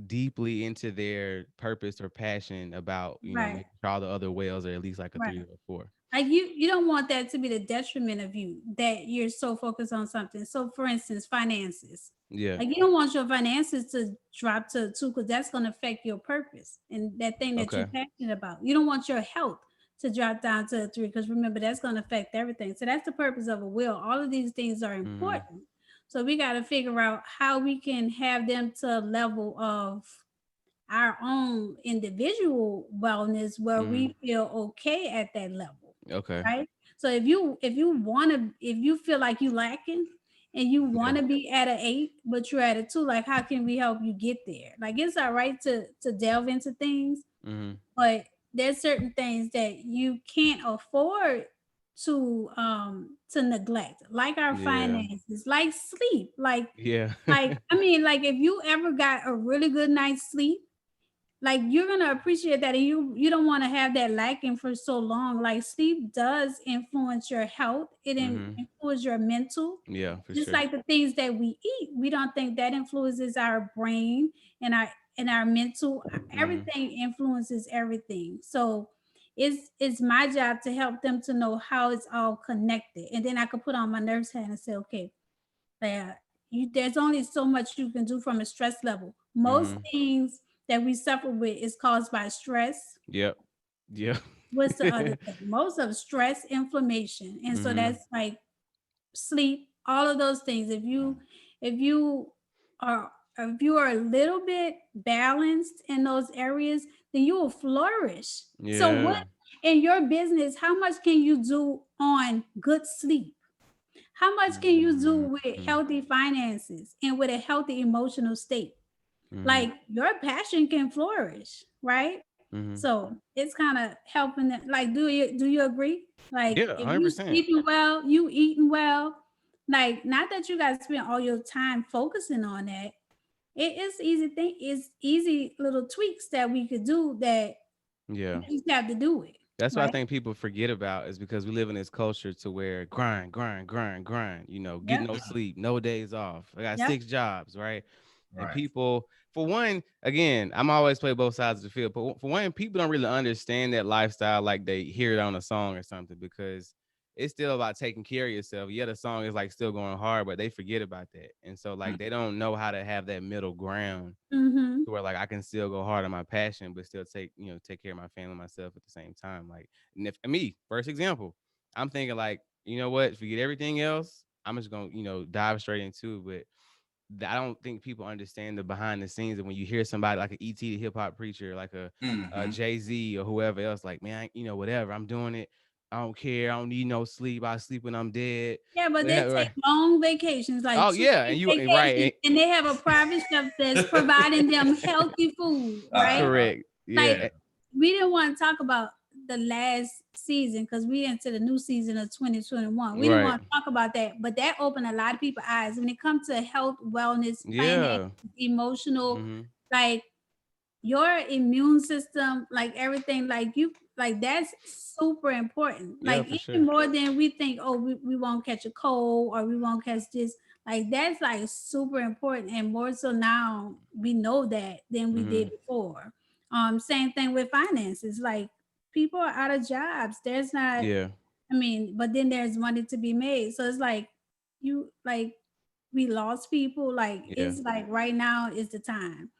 deeply into their purpose or passion about, Right, making sure all the other whales are at least like a right. 3 or a 4. Like you don't want that to be the detriment of you, that you're so focused on something. So for instance, finances. Yeah. Like you don't want your finances to drop to a 2, because that's going to affect your purpose and that thing that you're Okay. passionate about. You don't want your health to drop down to a 3, because remember that's going to affect everything. So that's the purpose of a will. All of these things are Mhm. important. So we got to figure out how we can have them to a level of our own individual wellness where Mhm. we feel okay at that level, Okay. right? So if you want to, if you feel like you lacking and you Yeah. want to be at an 8 but you're at a 2, like how can we help you get there? Like it's all right to delve into things, Mhm. but there's certain things that you can't afford to neglect, like our Yeah. finances, like sleep, Yeah. like I mean, like if you ever got a really good night's sleep, like you're gonna appreciate that, and you don't want to have that lacking for so long. Like sleep does influence your health, it Mhm. influences your mental, Yeah, for just sure. like the things that we eat. We don't think that influences our brain and our mental. Mhm. Everything influences everything. So it's my job to help them to know how it's all connected, and then I could put on my nurse hat and say, okay, that there's only so much you can do from a stress level. Most Mhm. things that we suffer with is caused by stress. Yep. Yep. What's the other thing? Most of stress, inflammation, and so Mhm. that's like sleep. All of those things. If you are if you are a little bit balanced in those areas, then you will flourish. So what Yeah. in your business? How much can you do on good sleep? How much can you do with Mhm. healthy finances and with a healthy emotional state? Mhm. Like your passion can flourish, right? Mhm. So it's kind of helping that. Like, do you agree? Like, Yeah, if you 100%. sleeping well, you eating well. Like, not that you guys spend all your time focusing on that. It is easy thing. It's easy little tweaks that we could do that Yeah. you just have to do it, That's what I right? think people forget about is because we live in this culture to where grind, grind, grind, grind, get Yep. no sleep, no days off. I got Yep. 6 jobs, right? And Right. people, for one, again, I'm always play both sides of the field. But for one, people don't really understand that lifestyle like they hear it on a song or something because it's still about taking care of yourself. Yeah, the song is like still going hard, but they forget about that. And so like Mm. they don't know how to have that middle ground Mm-hmm. to where like I can still go hard on my passion, but still take care of my family, myself at the same time. Like, and if me, first example, I'm thinking like, you know what, forget everything else. I'm just gonna, dive straight into it. But I don't think people understand the behind the scenes. And when you hear somebody like an ET, the hip hop preacher, like a Mm-hmm. Jay-Z or whoever else, like, man, whatever, I'm doing it. I don't care. I don't need no sleep. I sleep when I'm dead. Yeah, but they take Whatever. long vacations, like Oh two yeah, and week you vacations, right. and they have a private chef that's providing them healthy food, right? Uh-huh. Correct. Like Yeah. Yeah. we didn't want to talk about the last season because we into the new season of 2021. We didn't Right. want to talk about that, but that opened a lot of people's eyes when it comes to health, wellness, finance, Yeah. emotional, Mhm. like your immune system, like everything, like you, like that's super important. Yeah, Like for even sure. more than we think, oh, we won't catch a cold or we won't catch this. Like that's like super important, and more so now we know that than we did Mhm. before. Same thing with finances. Like people are out of jobs. There's not, Yeah. I mean, but then there's money to be made. So it's like you like we lost people. Like Yeah. it's like right now is the time.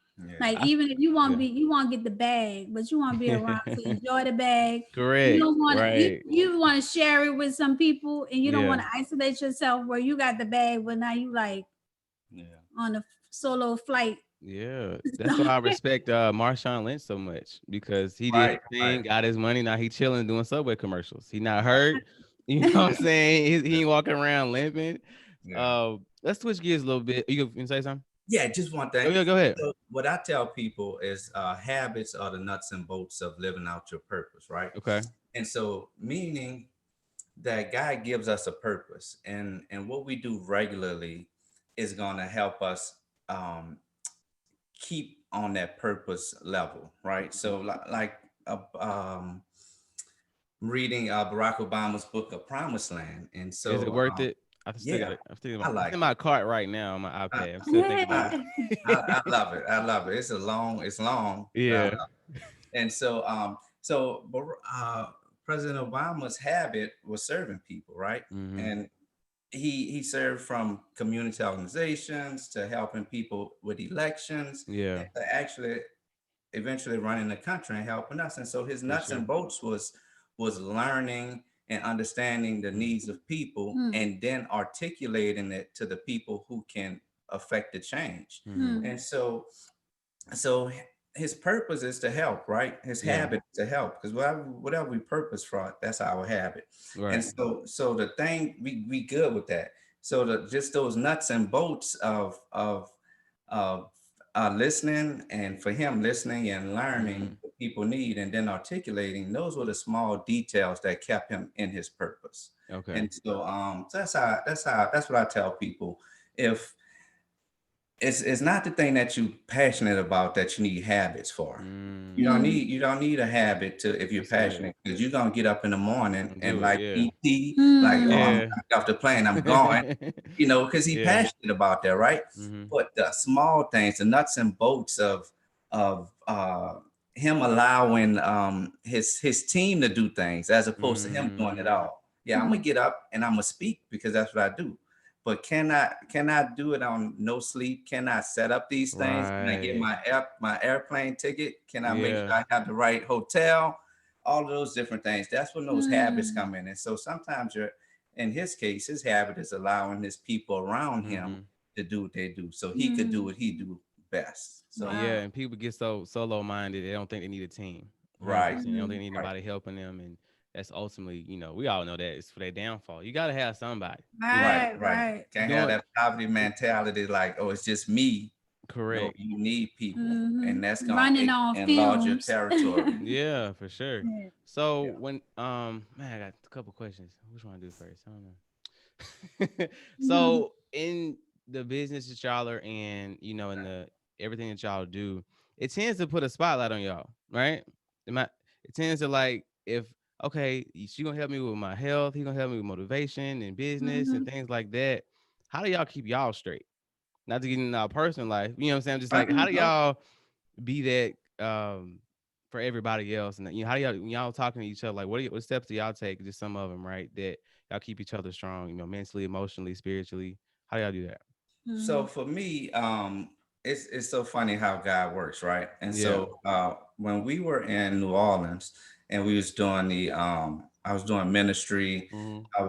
Like Yeah. I even if you want to yeah. be, you want to get the bag, but you want to be around to enjoy the bag. You Correct. don't want to. You Right. you want to share it with some people, and you don't Yeah. want to isolate yourself where you got the bag, but now you like Yeah. on a solo flight. Yeah. That's why I respect Marshawn Lynch so much because he did his Right. thing, Right. got his money. Now he chilling doing Subway commercials. He not Right. hurt. You know what I'm saying? He ain't walking around limping. Yeah. Let's switch gears a little bit. You can say something? Yeah. Just one Oh thing. yeah, go ahead. So what I tell people is habits are the nuts and bolts of living out your purpose, right? Okay. And so meaning that God gives us a purpose, and what we do regularly is going to help us keep on that purpose level, right? So like reading Barack Obama's book, A Promised Land, and Is it so worth it? I still got Yeah, it. I'm still I it's like in it. my cart right now on my I, iPad. I'm still thinking I, about Yeah. I it. love it. I love it. It's long, but I love Yeah. it. And so President Obama's habit was serving people, right? Mm-hmm. And he served from community organizations to helping people with elections Yeah, and to actually eventually running the country and helping us. And so his for nuts sure. and bolts was learning and understanding the Mm. needs of people Mm, and then articulating it to the people who can affect the change. Mm-hmm. mm, And so his purpose is to help, right? His Yeah. habit is to help because whatever we purpose for, that's our habit. And Right. so the thing we good with that. So just those nuts and bolts of listening, and for him listening and learning Mm-hmm. what people need and then articulating, those were the small details that kept him in his purpose. Okay. And so that's what I tell people. If it's not the thing that you're passionate about that you need habits for. You Mm. don't mm, need you don't need a habit to if you're That's good. passionate, because you're gonna get up in the morning I'll and do it. like Yeah. PT, like, oh, I'm mm, Yeah. off the plane, I'm going, because he's Yeah. passionate about that, right? Mm-hmm. But the small things, the nuts and bolts of him allowing his team to do things as opposed to him doing it Mm-hmm. all. Yeah, I'm gonna mm. get up and I'm gonna speak because that's what I do. But cannot do it on no sleep, cannot set up these things, can I get Right. my airplane ticket, can I make Yeah. sure I have the right hotel, all of those different things. That's when those habits Mm, come in. And so sometimes you're in his case, his habit is allowing his people around him Mm-hmm. to do what they do so he could do mm. what he do best. So Yeah, Wow. and people get so solo minded, they don't think they need a team. right, 100%. They don't Mm, think they need right. nobody helping them. And that's ultimately, we all know that it's for their downfall. You got to have somebody, you know, Right, right, right. right. Can't have doing that poverty mentality like, oh, it's just me. No, correct. you need people, Hmm. and that's gonna Running on enlarge your fumes. territory. Yeah, for sure. Yeah. So Yeah. when, man, I got a couple questions. Which one I do first? I don't know. Mhm. So in the business that y'all are in, in the everything that y'all do, it tends to put a spotlight on y'all, right? It tends to like if okay, she gonna help me with my health, he gonna help me with motivation and business and Mhm. things like that. How do y'all keep y'all straight? Not to get into our personal life, you know what I'm saying? Just Right. like how do Mhm. No. y'all be that for everybody else? And how do y'all when y'all talking to each other? Like what steps do y'all take? Just some of them, right? That y'all keep each other strong, mentally, emotionally, spiritually. How do y'all do that? So Mhm. for me, it's so funny how God works, right? And Yeah. so when we were in New Orleans and we was doing I was doing ministry. Hmm. I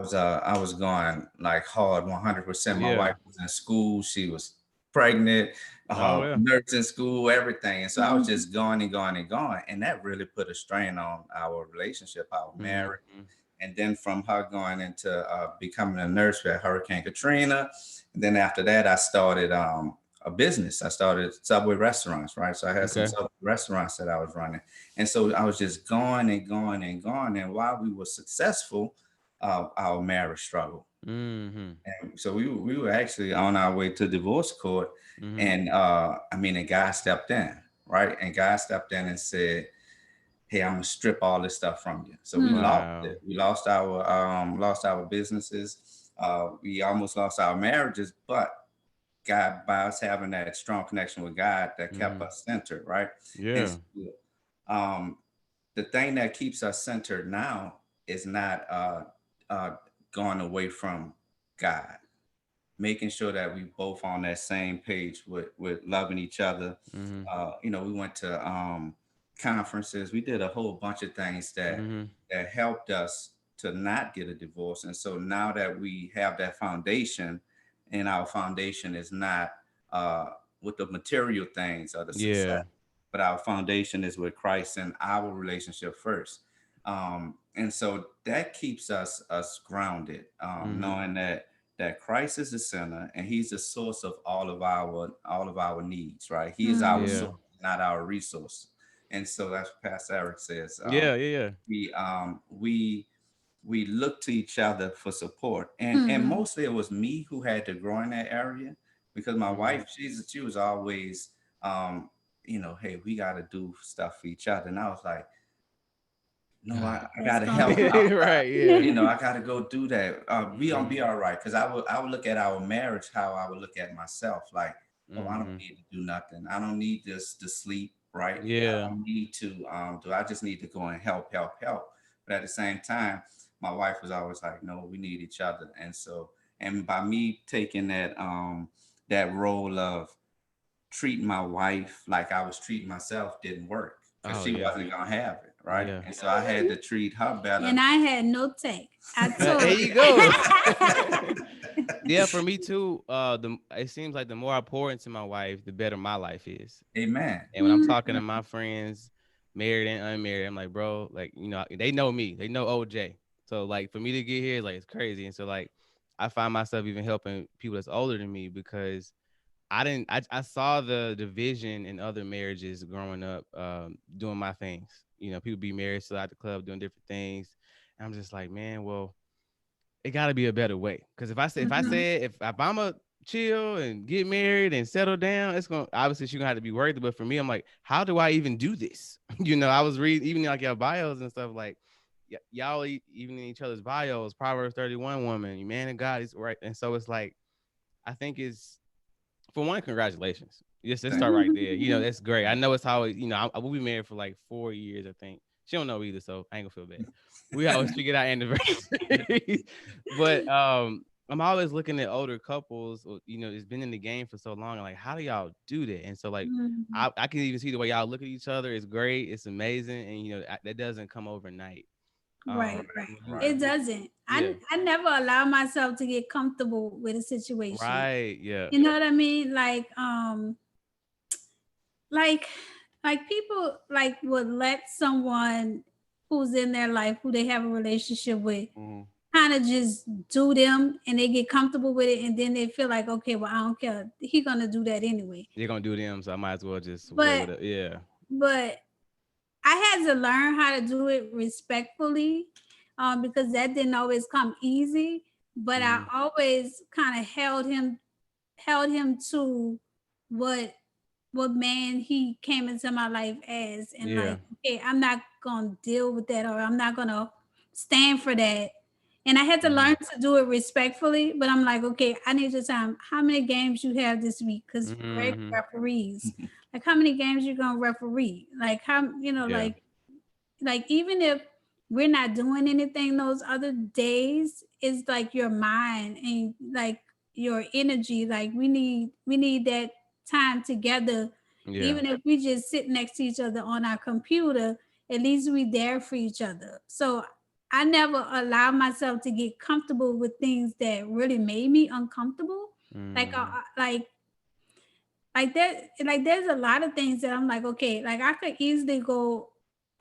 was going like hard 100%. My Yeah. wife was in school, she was pregnant, Oh yeah. nursing school, everything. And so I was Mhm. just going and going and going. And that really put a strain on our relationship, our marriage. Hmm. And then from her going into becoming a nurse at Hurricane Katrina, and then after that, I started a business. I started Subway restaurants, right? So I had some Okay. Subway restaurants that I was running, and so I was just going and going and going. And while we were successful, our marriage struggled. Hmm. And so we were actually on our way to divorce court, Hmm. and and God stepped in, right? And God stepped in and said, hey, I'm gonna strip all this stuff from you. So we Mhm. lost Wow. it. We lost our businesses. We almost lost our marriages, but God, by us having that strong connection with God, that kept Hmm. us centered, right? And Yeah. so, um, the thing that keeps us centered now is not uh, going away from God, making sure that we both on that same page with loving each other. Hmm. We went to conferences. We did a whole bunch of things Hmm. that helped us to not get a divorce. And so now that we have that foundation, and our foundation is not uh, with the material things or the success, Yeah. but our foundation is with Christ and our relationship first. And so that keeps us grounded, Hmm. knowing that Christ is the center and he's the source of all of our needs, right? He is our Mhm. Yeah. source, not our resource. And so that's what Pastor Eric says. Yeah. Yeah. Yeah. We look to each other for support. And Mhm. mostly it was me who had to grow in that area because my Hmm. wife, she was always hey, we gotta do stuff for each other. And I was like, No, I That's gotta gonna help work. out. Right, yeah. You know, I gotta go do that. We gonna be Mhm. all right. Cause I would look at our marriage how I would look at myself. Like, oh, I don't Mhm. need to do nothing. I don't need this to sleep, right? I Yeah. don't need to do I just need to go and help. But at the same time, my wife was always like, no, we need each other. And so, and by me taking that role of treating my wife like I was treating myself didn't work because Oh she yeah. wasn't gonna have it, right? Yeah. And so I had to treat her better. And I had no take. I There told you go. her. Yeah, for me too. The it seems like the more I pour into my wife, the better my life is. Amen. And when I'm talking to my friends, married and unmarried, I'm like, bro, like, they know me, they know OJ. So like for me to get here, like it's crazy. And so like I find myself even helping people that's older than me because I saw the division in other marriages growing up, doing my things. People be married still at the club doing different things. And I'm just like, man, well, it got to be a better way. Because Mhm. if I'm a chill and get married and settle down, it's gonna obviously she's gonna have to be worried. But for me, I'm like, how do I even do this? I was reading even like your bios and stuff like. Y'all even in each other's bios, Proverbs 31 woman, you man of God is right. And so it's like, I think it's for one, congratulations. Yes, let's Thank start right there. That's great. I know it's always, I will be married for like 4 years, I think. She don't know either, so I ain't gonna feel bad. We always forget our anniversary. But I'm always looking at older couples, it's been in the game for so long. Like, how do y'all do that? And so like Mhm. I can even see the way y'all look at each other. It's great, it's amazing. And that doesn't come overnight. Right, you. right. Right. It doesn't. Yeah. I never allow myself to get comfortable with a situation. Right. Yeah. You know what I mean? Like like people like would let someone who's in their life, who they have a relationship with, Mhm. kind of just do them and they get comfortable with it and then they feel like, okay, well, I don't care. He gonna do that anyway. They're gonna do them, so I might as well just roll But with it. Yeah. but I had to learn how to do it respectfully, because that didn't always come easy. But I Mhm. always kind of held him to what what man he came into my life as, and Yeah. like, okay, I'm not gonna deal with that, or I'm not gonna stand for that. And I had to learn Mhm. to do it respectfully, but I'm like, okay, I need your time. How many games you have this week? Because Greg Mhm. referees. Like, how many games you gonna referee? Like, how, Yeah. like even if we're not doing anything those other days, it's like your mind and like your energy. Like, we need that time together. Yeah. Even if we just sit next to each other on our computer, at least we there for each other. So I never allow myself to get comfortable with things that really made me uncomfortable. Like Mhm. there's a lot of things that I'm like, okay, like I could easily go,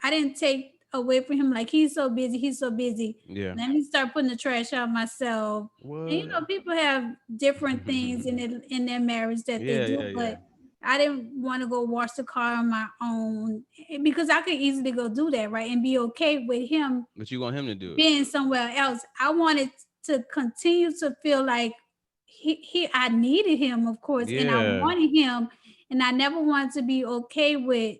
I didn't take away from him, like he's so busy, Yeah. let me start putting the trash out myself. And What? people have different things in their marriage that they Yeah, do, yeah, yeah. but I didn't want to go wash the car on my own, because I could easily go do that, right, and be okay with him But you want him to do it. being somewhere else. I wanted to continue to feel like I needed him, of course, and I Yeah. wanted him, and I never wanted to be okay with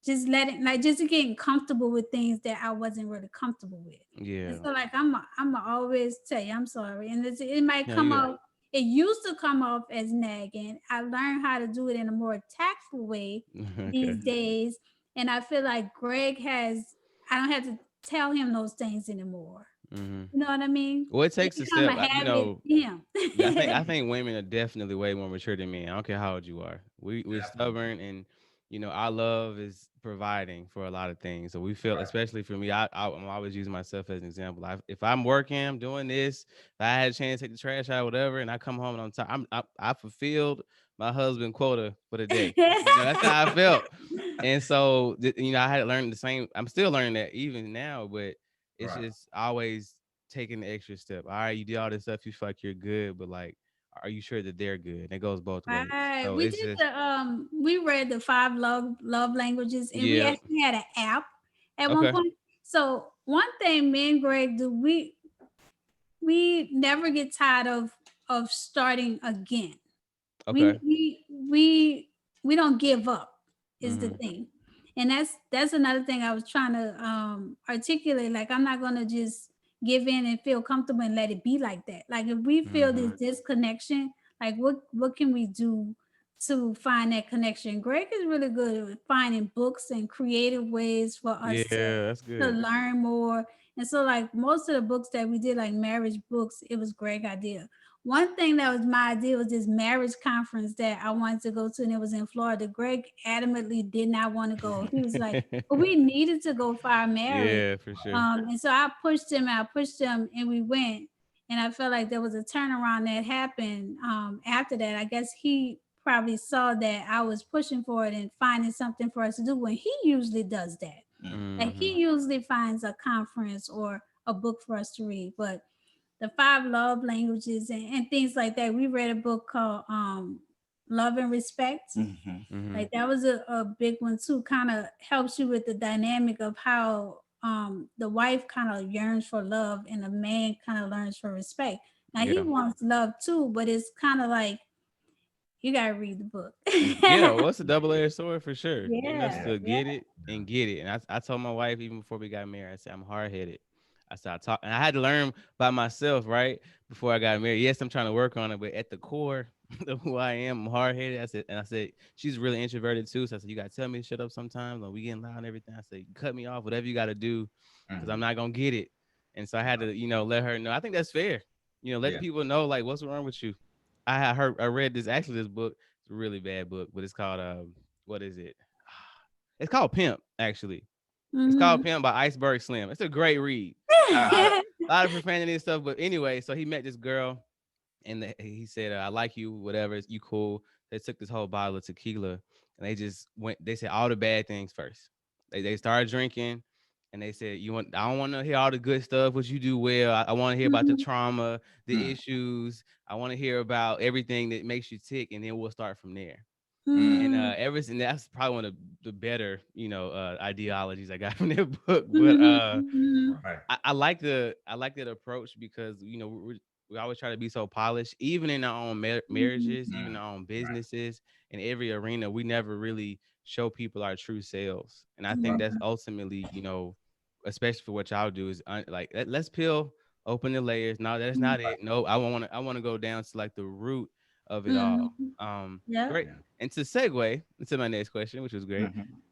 just getting comfortable with things that I wasn't really comfortable with. And Yeah. so like I'm always tell you I'm sorry, and it might No, come you good. off. It used to come off as nagging. I learned how to do it in a more tactful way Okay. these days, and I feel like Greg has. I don't have to tell him those things anymore. Mhm. You know what I mean? Well, it It takes a become step. a habit to him. Yeah, I think women are definitely way more mature than men. I don't care how old you are. We're Definitely. stubborn, and our love is providing for a lot of things. So we feel, Right. especially for me, I'm always using myself as an example. If I'm working, I'm doing this. If I had a chance to take the trash out, whatever, and I come home and on time, I fulfilled my husband quota for the day. That's how I felt. And so I had to learn the same. I'm still learning that even now, but it's Right. just always taking the extra step. All right, you did all this stuff, you feel like you're good, but like, are you sure that they're good? And it goes both ways. Right. So We it's did just, we read the five love languages, and we yeah. actually had an app at one Okay. point. So one thing me and Greg do, we never get tired of starting again. We Okay. we we we don't give up is the Mm-hmm. thing. And that's another thing I was trying to articulate. Like, I'm not gonna just give in and feel comfortable and let it be like that. Like, if we feel this disconnection, like what can we do to find that connection? Greg is really good at finding books and creative ways for us Yeah, that's to good. learn more. And so, like, most of the books that we did, like marriage books, it was Greg idea. One thing that was my idea was this marriage conference that I wanted to go to, and it was in Florida. Greg adamantly did not want to go. He was like, "But we needed to go for our marriage." Yeah, for sure. And so I pushed him, and we went. And I felt like there was a turnaround that happened after that. I guess he probably saw that I was pushing for it and finding something for us to do when he usually does that. Like, he usually finds a conference or a book for us to read. But the five love languages and things like that. We read a book called Love and Respect. Like, that was a big one too. Kind of helps you with the dynamic of how the wife kind of yearns for love and the man kind of learns for respect. Now, he Yeah. wants love too, but it's kind of like you gotta read the book. Yeah, well, it's a double-edged sword for sure. Getting us Yeah, to yeah. get it and get it. And I told my wife even before we got married, I said I'm hard-headed. I said I talk, and I had to learn by myself, right? Before I got married. Yes, I'm trying to work on it, but at the core of who I am, I'm hard-headed. I said she's really introverted too. So I said, you gotta tell me to shut up sometimes. When we getting loud and everything, I said, cut me off, whatever you gotta do, because I'm not gonna get it. And so I had to, let her know. I think that's fair. Let the Yeah. people know like what's wrong with you. I read this book. It's a really bad book, but it's called what is it? It's called Pimp, actually. It's called Mm-hmm. Pimp by Iceberg Slim. It's a great read. A Uh, lot of, a lot of profanity and stuff, but anyway, so he met this girl and he said, "I like you, whatever. You cool." They took this whole bottle of tequila and they just went. They said all the bad things first. They started drinking, and they said, "You want? I don't want to hear all the good stuff, which you do well. I want to hear about the Mm-hmm. trauma, the mm, issues. I want to hear about everything that makes you tick, and then we'll start from there." mm, And Mm-hmm. and that's probably one of the better, ideologies I got from that book. But Mm-hmm. right. I like that approach because we always try to be so polished, even in our own Mm-hmm. marriages, even Mm, our own right. businesses, in every arena. We never really show people our true selves, and I think Right. that's ultimately, especially for what y'all do, is like let's peel open the layers. No, that's not it. No, I want to go down to like the root of it all. Mm-hmm. Yep. Great. Yeah. And to segue into my next question, which was great,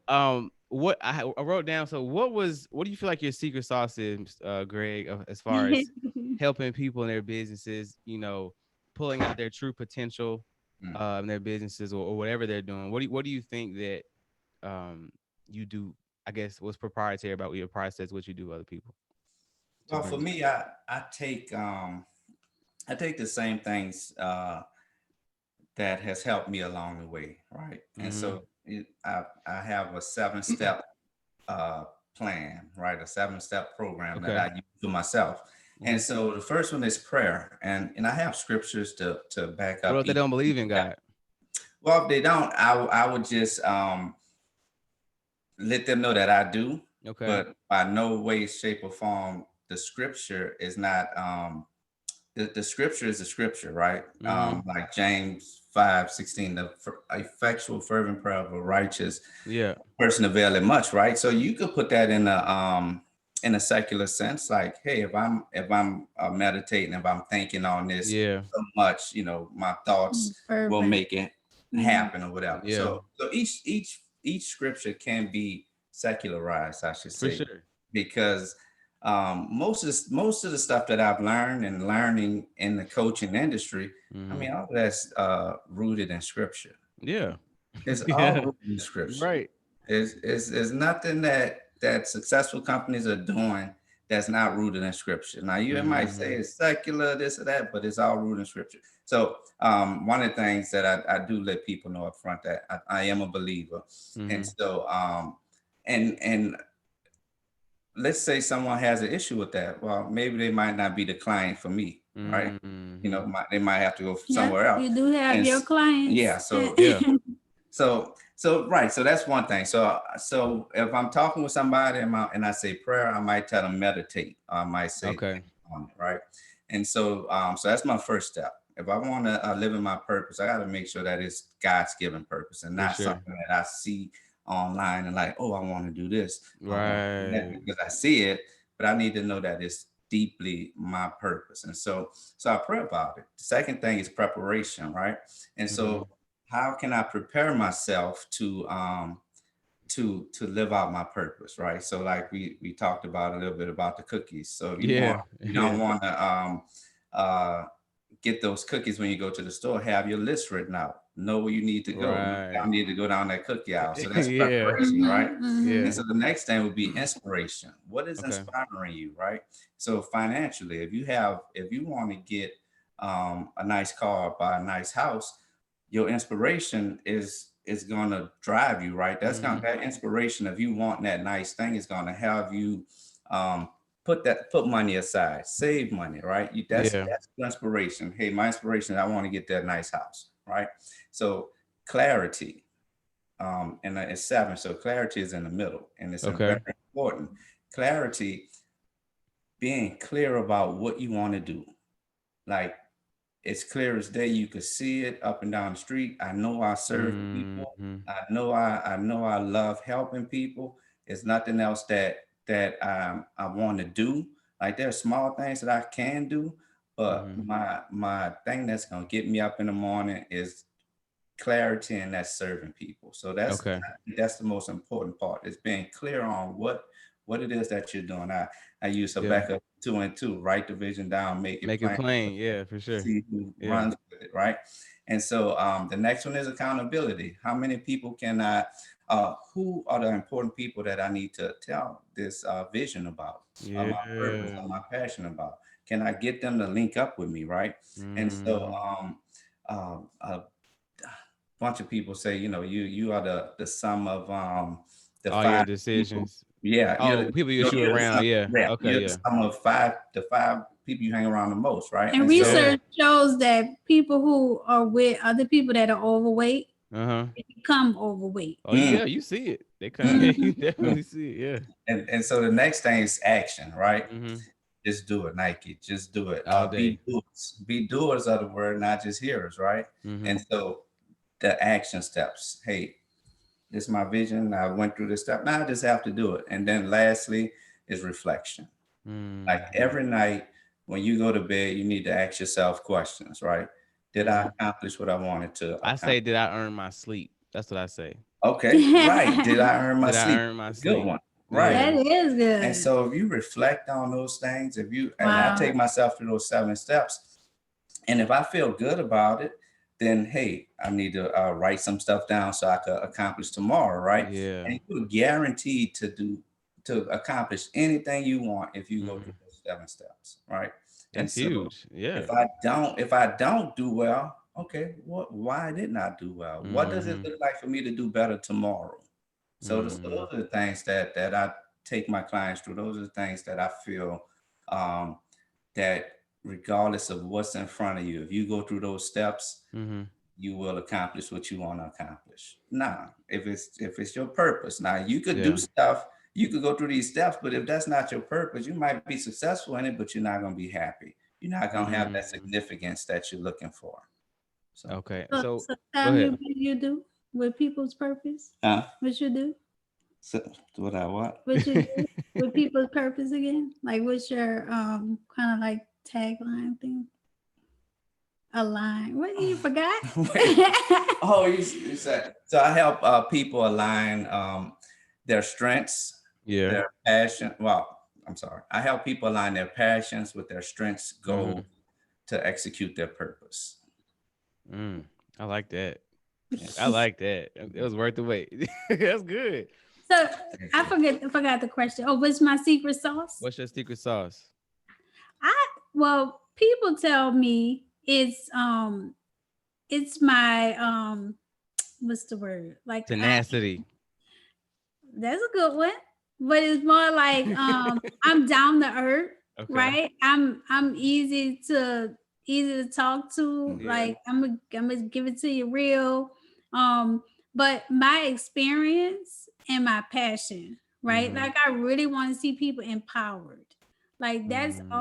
Mhm. what I wrote down. So, what do you feel like your secret sauce is, Greg, as far as helping people in their businesses? Pulling out their true potential, Mm. in their businesses or whatever they're doing. What do you think that um you do? I guess what's proprietary about your process, what you do with other people to Well, for bring. me, I take the same things that has helped me along the way, right? And Mm-hmm. so I have a 7 step uh, plan, right? A 7 step program that Okay. I use for myself. Mm-hmm. And so the first one is prayer, and I have scriptures to back What up if they each. don't believe in God? Well, if they don't, I would just let them know that I do, Okay. but by no way, shape, or form, the scripture is not the scripture is the scripture, right? Mm-hmm. Like James 5:16, the effectual fervent prayer of a righteous Yeah. person availeth much, right? So you could put that in a secular sense, like, hey, if I'm meditating, if I'm thinking on this Yeah. so much, my thoughts will Fervent. make it Mm-hmm. happen or whatever. Yeah. So each scripture can be secularized, I should For say, sure. because most of the stuff that I've learned and learning in the coaching industry, I Mm-hmm. mean, all of that's rooted in scripture. Yeah. It's all Yeah. rooted in scripture. Right. Is nothing that successful companies are doing that's not rooted in scripture. Now you might say Mhm. it's secular, this or that, but it's all rooted in scripture. So one of the things that I do let people know up front that I am a believer. And Mhm. so and let's say someone has an issue with that. Well, maybe they might not be the client for me, right? Mhm. They might have to go Yep. somewhere else. You do have And your yeah, clients. Yeah. right. So that's one thing. So if I'm talking with somebody and I say prayer, I might tell them meditate. I might say Okay. think on it, right? And so that's my first step. If I want to live in my purpose, I got to make sure that it's God's given purpose and For not sure. something that I see online and like, oh, I want to do this. I want to do that Right. because I see it, but I need to know that it's deeply my purpose. And so I pray about it. The second thing is preparation, right? And Mm-hmm. so how can I prepare myself to live out my purpose, right? So like we talked about a little bit about the cookies. So if Yeah. you don't Yeah. want to uh get those cookies when you go to the store, have your list written out, know where you need to go. Right. I need to go down that cookie aisle. So that's Yeah. preparation, right? Yeah. And so the next thing would be inspiration. What is Okay. inspiring you, right? So financially, if you want to get a nice car, buy a nice house, your inspiration is going to drive you, right? That's going Mm-hmm. to that inspiration of you wanting that nice thing is going to have you um, put money aside, save money, right? Yeah. That's inspiration. Hey, my inspiration, I want to get that nice house, right? So clarity, and it's seven. So clarity is in the middle, and it's very Okay. important. Clarity, being clear about what you want to do, like it's clear as day. You could see it up and down the street. I know I serve people. Mm-hmm. I know I love helping people. It's nothing else that I want to do. Like there's small things that I can do, but Mm-hmm. my thing that's gonna get me up in the morning is clarity, and that's serving people. So Okay. that's the most important part, is being clear on what it is that you're doing. I use Yeah. Habakkuk 2:2, write the vision down, make it Make it plain, plain. Yeah, for sure. see who Yeah. runs with it, right? And so the next one is accountability. How many people can I who are the important people that I need to tell this vision about, my purpose, Yeah. my passion about? Can I get them to link up with me, right? And so Mm. a bunch of people say, you are the sum of the All your five people. decisions. Yeah, Oh, people you shoot you're the around. sum, Yeah. yeah, Okay. you're the Yeah. sum of the five people you hang around the most, right? And And so Yeah. research shows that people who are with other people that are overweight Uh-huh. become overweight. Oh mm, yeah, you see it. They kind of, yeah, you Mhm. mm. definitely see it. And so the next thing is action, right? Yeah. Mm-hmm. Just do it, Nike. Just do it. All Be day. doers. Be doers of the word, not just hearers, right? Mm-hmm. And so the action steps. Hey, this is my vision. I went through this step. Now I just have to do it. And then lastly is reflection. Like Mm-hmm. every night when you go to bed, you need to ask yourself questions, right? Did I Mm-hmm. accomplish what I wanted to I say, accomplish? did I earn my sleep? That's what I say. Okay, right. Did I earn my Did I sleep? earn my Good sleep? one. Right. That Yeah. is And good. so if you reflect on those things, if you and I Wow. take myself through those 7 steps, and if I feel good about it, then hey, I need to write some stuff down so I could accomplish tomorrow, right? Yeah. And you're guaranteed to accomplish anything you want if you go Mm-hmm. through those 7 steps, right? And That's so huge. Yeah. if I don't do well, okay, why didn't I do well? What does it Mm-hmm. look like for me to do better tomorrow? So Mm-hmm. those are the things that I take my clients through. Those are the things that I feel um, that regardless of what's in front of you, if you go through those steps, Mm-hmm. you will accomplish what you want to accomplish. Now, if it's your purpose, now you could do Yeah. stuff, you could go through these steps, but if that's not your purpose, you might be successful in it, but you're not going to be happy. You're not going to have that Mm-hmm. significance that you're looking for. So, Okay. So, So so go tell me ahead. what you do with people's purpose. uh, What you do? so what I what? What you do with people's purpose again? Like what's your kind of like tagline thing? Align. What you forgot? Oh, you said so. I help people align their strengths, Yeah. their passion. Well, I'm sorry. I help people align their passions with their strengths, Mm-hmm. goals to execute their purpose. Mm. I like that. Yeah. I like that. It was worth the wait. That's good. So Thank I you. forgot the question. Oh, what's my secret sauce? What's your secret sauce? I well, people tell me it's my what's the word? Like I Tenacity. that's a good one. But it's more like I'm down to earth, Okay. right? I'm easy to talk to. Mhm. Yeah. Like I'm gonna give it to you real. Um, but my experience and my passion, right? Mm-hmm. Like I really want to see people empowered. Like that's Mm.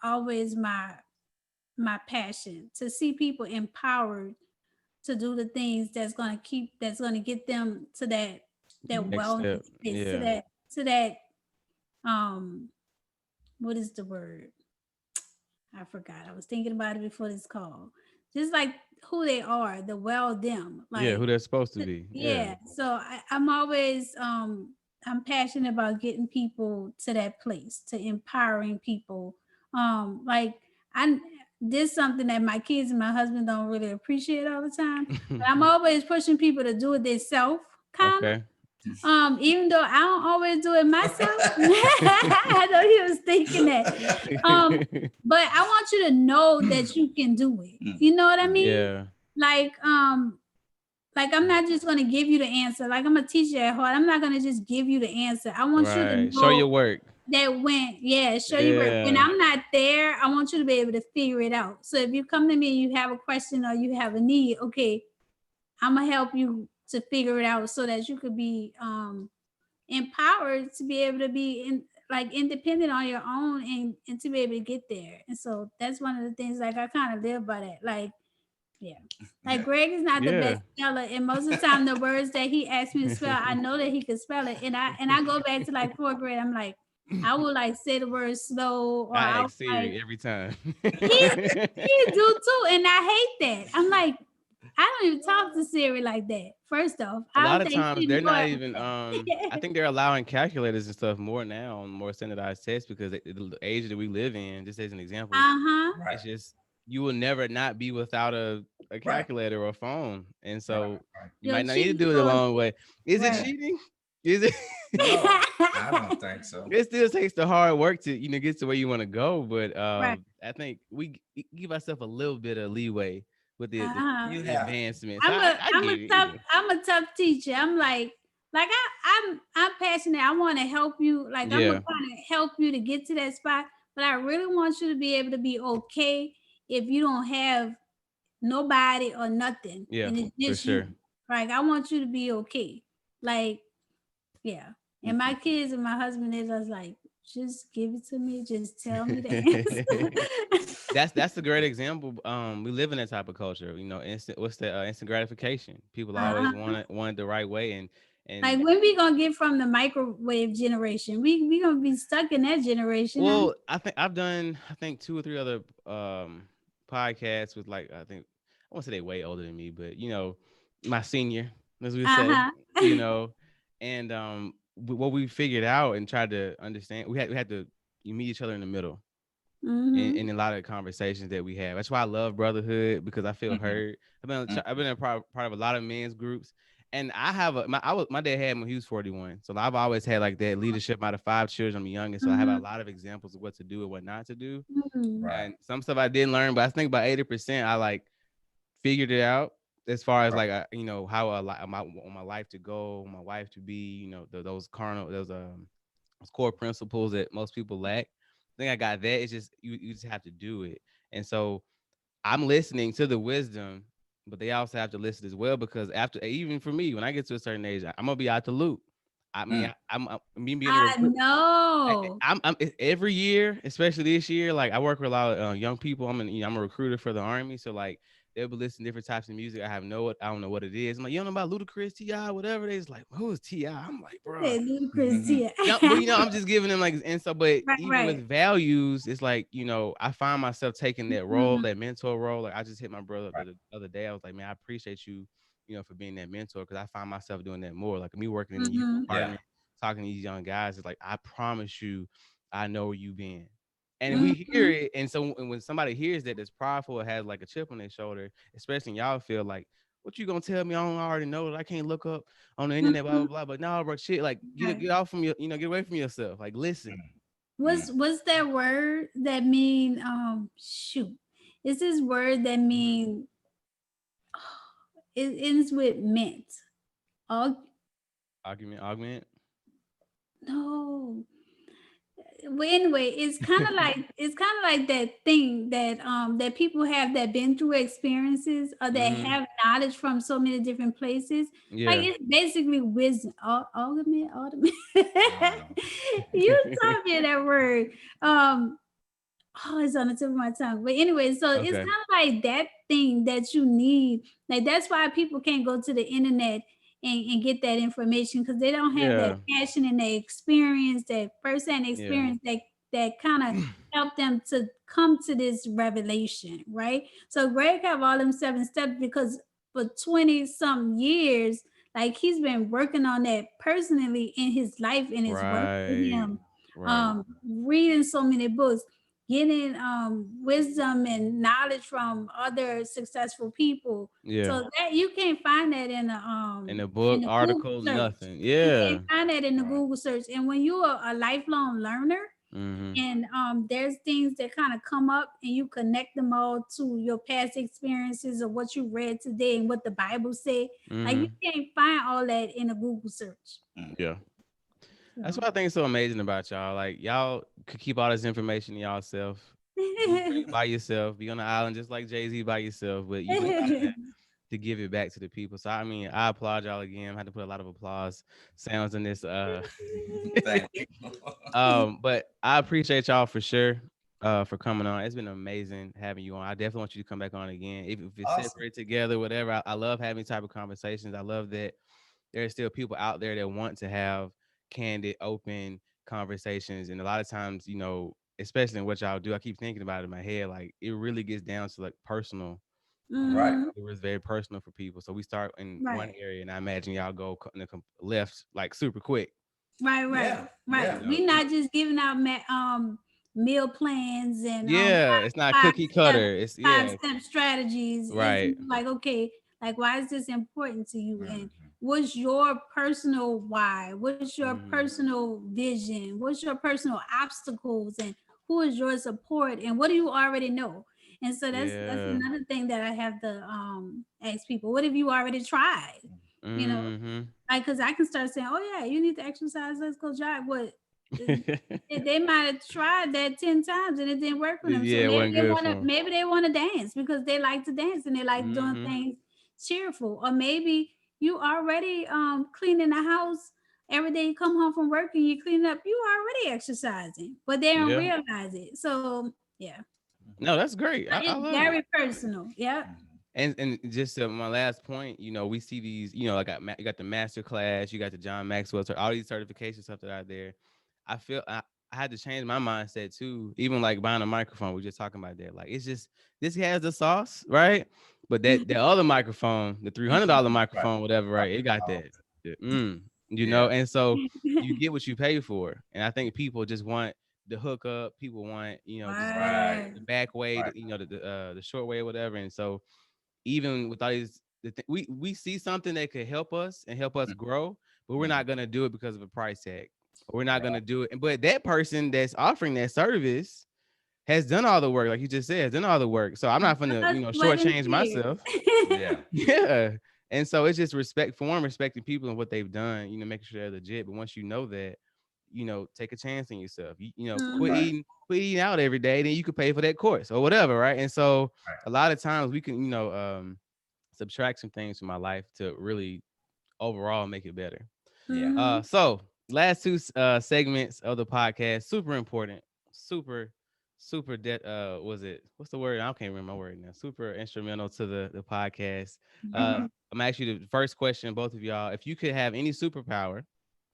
always my passion to see people empowered to do the things that's going to get them to that Next wellness step. space, Yeah. to that um what is the word? I forgot. I was thinking about it before this call. Just like who they are, the well them. Yeah, Like who they're supposed to be. Yeah. yeah. So I'm always I'm passionate about getting people to that place, to empowering people. Like I This something that my kids and my husband don't really appreciate all the time. But I'm always pushing people to do it themselves, kind of. Okay. Even though I don't always do it myself. I know he was thinking that. But I want you to know that you can do it. You know what I mean? Yeah. Like, I'm not just gonna give you the answer. Like I'm a teacher at heart. I'm not gonna just give you the answer. I want you to Right. Show know your work. that show you where when Yeah. I'm not there, I want you to be able to figure it out. So if you come to me and you have a question or you have a need, okay, I'm gonna help you to figure it out so that you could be empowered to be able to be independent on your own and to be able to get there. And so that's one of the things like I kind of live by that. Like, yeah. Like Greg is not the Yeah. best speller, and most of the time the words that he asked me to spell, I know that he could spell it. And I go back to like fourth grade. I'm like, I will like say the word slow, or I I'll ask like Siri every time. he do too, and I hate that. I'm like, I don't even talk to Siri like that. First off, A I lot don't of think times she they're know not how to even I say. think they're allowing calculators and stuff more now on more standardized tests because the age that we live in, just as an example, Uh-huh. Right. it's just you will never not be without a Right. calculator or a phone. And Right. so Right. you Your might not need to cheat do it the code. long way. Is it Right. cheating? Is it No, I don't think so. it still takes the hard work to get to where you want to go, but Right. I think give ourselves a little bit of leeway with Uh-huh. You the have to. advancements. I get it, I'm a tough teacher. I'm like I'm passionate. I want to help you. Like I'm gonna Yeah, kind of help you to get to that spot. But I really want you to be able to be okay if you don't have nobody or nothing yeah, and it's for just you. sure. Like I want you to be okay. Like, yeah. And my Mhm. kids and my husband, they just like, just give it to me. Just tell me the answer. That's a great example. We live in that type of culture. Instant gratification. People always Uh-huh. want it the right way, Like and when we gonna get from the microwave generation? We gonna be stuck in that generation now. well, I think I've done two or three other podcasts with like I won't say they way older than me, but my senior, as we say, Uh-huh. you know, and what we figured out and tried to understand, we had to meet each other in the middle Mm-hmm. in a lot of conversations that we have. That's why I love brotherhood because I feel Mhm. heard. Mhm. I've been a part of a lot of men's groups, and I have my dad had me when he was 41, so I've always had like that leadership out of five children. I'm the youngest, so I have a Mm-hmm. lot of examples of what to do and what not to do, Mm-hmm. Right. and some stuff I didn't learn, but I think about 80% I like figured it out as far as Right. like how my life to go, my wife to be, those core principles that most people lack. I think I got that. It's just you just have to do it. And so I'm listening to the wisdom, but they also have to listen as well because after even for me, when I get to a certain age, I'm gonna be out the loop. I mean, Mm. I'm me being a I recruit. know. I'm every year, especially this year. Like I work with a lot of young people. I'm a recruiter for the army, so like they'll be listening to different types of music. I don't know what it is. I'm like, you don't know about Ludacris, Ti, whatever. They just like, who is Ti? I'm like, bro. Hey, ludicrous Mhm. here. Yeah, well, I'm just giving them like, and so, but Right, even right. with values, it's like, I find myself taking that role, Mhm. that mentor role. Like I just hit my brother Right. the other day. I was like, man, I appreciate you, for being that mentor because I find myself doing that more. Like me working in the youth Mhm. Yeah. department, talking to these young guys. It's like, I promise you, I know where you've been. And we hear Mhm. it. And so when somebody hears that that's prideful or has like a chip on their shoulder, especially in y'all feel like, what you gonna tell me? I don't already know that I can't look up on the internet, blah blah Mhm. blah. But no, bro, shit, like Right. get off from your, get away from yourself. Like listen. Mm. What's that word that mean shoot? Is this word that mean it ends with mint? Oh Augment. no. Well, anyway, it's kind of like that thing that people have that been through experiences or that Mm-hmm. have knowledge from so many different places. Like Yeah. it's basically wisdom. Ultimate. Wow. You taught me that word. Oh, it's on the tip of my tongue. But anyway, so it's kind Okay. of like that thing that you need. Like that's why people can't go to the internet and get that information because they don't have that Yeah. passion and that experience, that firsthand Yeah. experience that kind of help them to come to this revelation, right? So Greg have all them 7 steps because for 20 some years, like he's been working on that personally in his life and his work with Right. him, Right. reading so many books, getting wisdom and knowledge from other successful people. Yeah. So that you can't find that In the in book, the Google article, search. nothing. You Yeah. can't find that in the Right. Google search. And when you're a lifelong learner, Mm-hmm. and there's things that kind of come up and you connect them all to your past experiences of what you read today and what the Bible say. Like you Mm-hmm. can't find all that in a Google search. Yeah. That's So what I think is so amazing about y'all. Like y'all could keep all this information to y'allself. Be great by yourself. Be on the island just like Jay-Z by yourself, but you do all that to give it back to the people. So I mean, I applaud y'all again. I had to put a lot of applause sounds in this. Thank you. But I appreciate y'all for sure. For coming on. It's been amazing having you on. I definitely want you to come back on again. If it's Awesome. separate together, whatever. I love having type of conversations. I love that there's still people out there that want to have candid, open conversations. And a lot of times, especially in what y'all do, I keep thinking about it in my head. Like it really gets down to like personal. Right. hmm It was very personal for people. So we start in one right. area, and I imagine y'all go in the left like super quick. Right. Yeah. Right. Yeah. You know, We're not just giving out meal plans and yeah, it's not five cookie step cutter. It's five yeah, step strategies. Is right. like, okay, like why is this important to you? And Mhm. what's your personal why? What's your Hmm. personal vision? What's your personal obstacles? And who is your support? And what do you already know? And so that's Yeah. another thing that I have to ask people. What have you already tried? You know, Hmm. like, cause I can start saying, "Oh yeah, you need to exercise. Let's go jog." But they might have tried that 10 times and it didn't work for them. So Yeah, it wasn't good for them. maybe they wanna dance because they like to dance and they like doing Hmm. things cheerful. Or maybe you already cleaning the house every day. You come home from work and you clean up. You already exercising, but they don't Yeah. realize it. So yeah, No, that's great. I it's love it. very personal. Yep. Mhm. And just my last point, we see these, like you got the master class, you got the John Maxwell, all these certification stuff that are out there. I feel I had to change my mindset too. Even like buying a microphone, we're just talking about that. Like it's just this has the sauce, right? But that other microphone, the $300 Right. microphone, whatever, Right. right? It got Oh, that, yeah. and so you get what you pay for. And I think people just want the hookup. People want, just Right. Right. the back way, Right. the short way, or whatever. And so even with all these, we see something that could help us and help us grow, but we're Mhm. not gonna do it because of a price tag. We're not Right. gonna do it. But that person that's offering that service has done all the work, like you just said, has done all the work. So I'm not gonna, Blood, sweat, and shortchange tears. myself. Yeah. Yeah. And so it's just respecting people and what they've done, making sure they're legit. But once you know that, take a chance on yourself. Quit Mhm. Right. eating out every day, then you could pay for that course or whatever, right? And so Right. a lot of times we can, subtract some things from my life to really overall make it better. Yeah. Mhm. So last two segments of the podcast, super important, super, super was it what's the word? I can't remember my word now. Super instrumental to the podcast. I'm actually the first question, both of y'all. If you could have any superpower,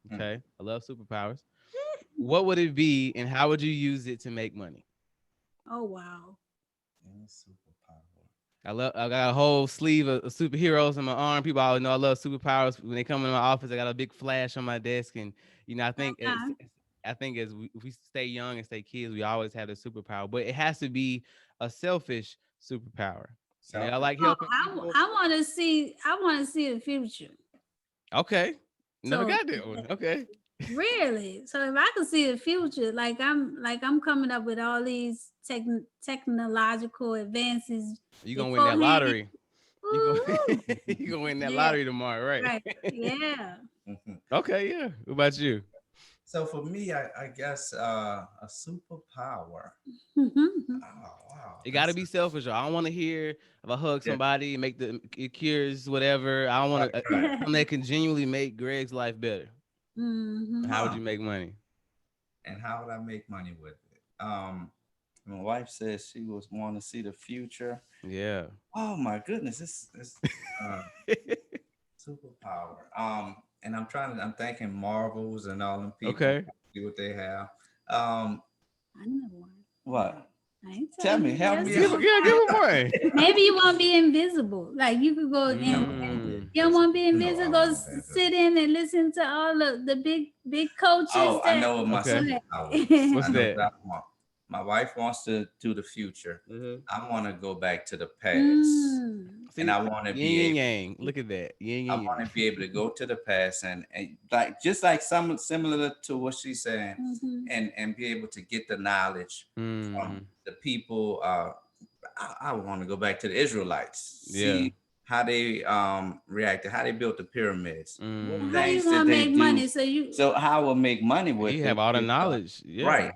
Mm. okay, I love superpowers. What would it be, and how would you use it to make money? Oh wow. Any superpower. I got a whole sleeve of superheroes in my arm. People always know I love superpowers. When they come into my office, I got a big flash on my desk, and I think Uh-huh. I think as we stay young and stay kids, we always have the superpower, but it has to be a selfish superpower. I Selfish. like Oh, helping people. I want to see. I want to see the future. Okay, never So got that one. Okay, really, so if I could see the future, like I'm coming up with all these technological advances you gonna win that beforehand. lottery. You Woo! gonna you gonna win that Yeah, lottery tomorrow, right? right. Yeah. Mhm. Okay, yeah. What about you? So for me, I guess a superpower. Mhm. Oh wow, It got to that's be selfish. I don't want to hear if I hug yeah. somebody, make it cures whatever. I don't Right. want to Right. something that can genuinely make Greg's life better. Mhm. How would Huh. you make money? And how would I make money with it? My wife says she was want to see the future. Yeah. Oh my goodness, this uh, Superpower. And I'm thinking Marvels and all them people. Okay. See what they have. Um, I know one. what? I ain't Tell telling me, you. help me Yes. out. Give him one. Maybe you won't be invisible. Like you could go No, and I won't be Mm. you don't want to be No, I invisible. Go won't be sit invisible. in and listen to all of the big coaches Oh, I that know what my go Okay. superpower is. What's I know that? what I want. My wife wants to do the future. Mm-hmm. I want to go back to the past, Mm. and See, yin and able. yang. Look at that. Yin I and want yang. to be able to go to the past and like just like some similar to what she's saying, Mhm. and be able to get the knowledge from Mm-hmm. the people. I want to go back to the Israelites, Yeah. see how they reacted, how they built the pyramids, what Well, how Mm-hmm. you things did gonna they make do. money? So you So how I will make money You with have it all the is knowledge. Yeah. right.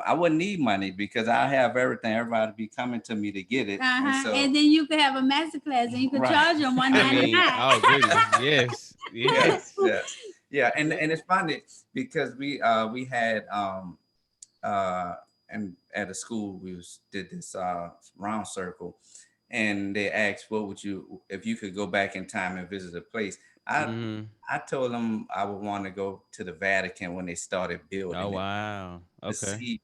I wouldn't need money because I have everything. Everybody be coming to me to get it, and so and then you could have a master class and you could right. charge them one I ninety mean, nine. oh goodness. Yes. Yes, Yes. yes, yeah, Yeah. and it's funny because we had uh and at a school did this round circle, and they asked what would you if you could go back in time and visit a place. I Mm-hmm. I told them I would want to go to the Vatican when they started Oh building it wow. to Okay. see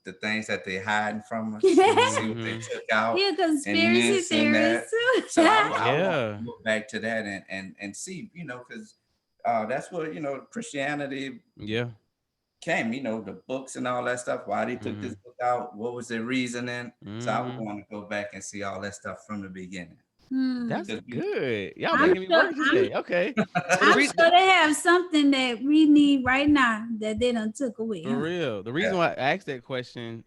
the things that they hiding from us, see what they Mm-hmm. took out, You're a and conspiracy this and theorist that. So too. I want Yeah. to go back to that and see, because that's what Christianity Yeah. came. The books and all that stuff. Why they took Mm-hmm. this book out? What was their reasoning? So I would Mm-hmm. want to go back and see all that stuff from the beginning. Hmm. That's 'Cause good. Y'all I'm making me sure. work today. Okay. So the I'm reason sure they have something that we need right now that they done took away, for huh? real, the reason yeah. why I asked that question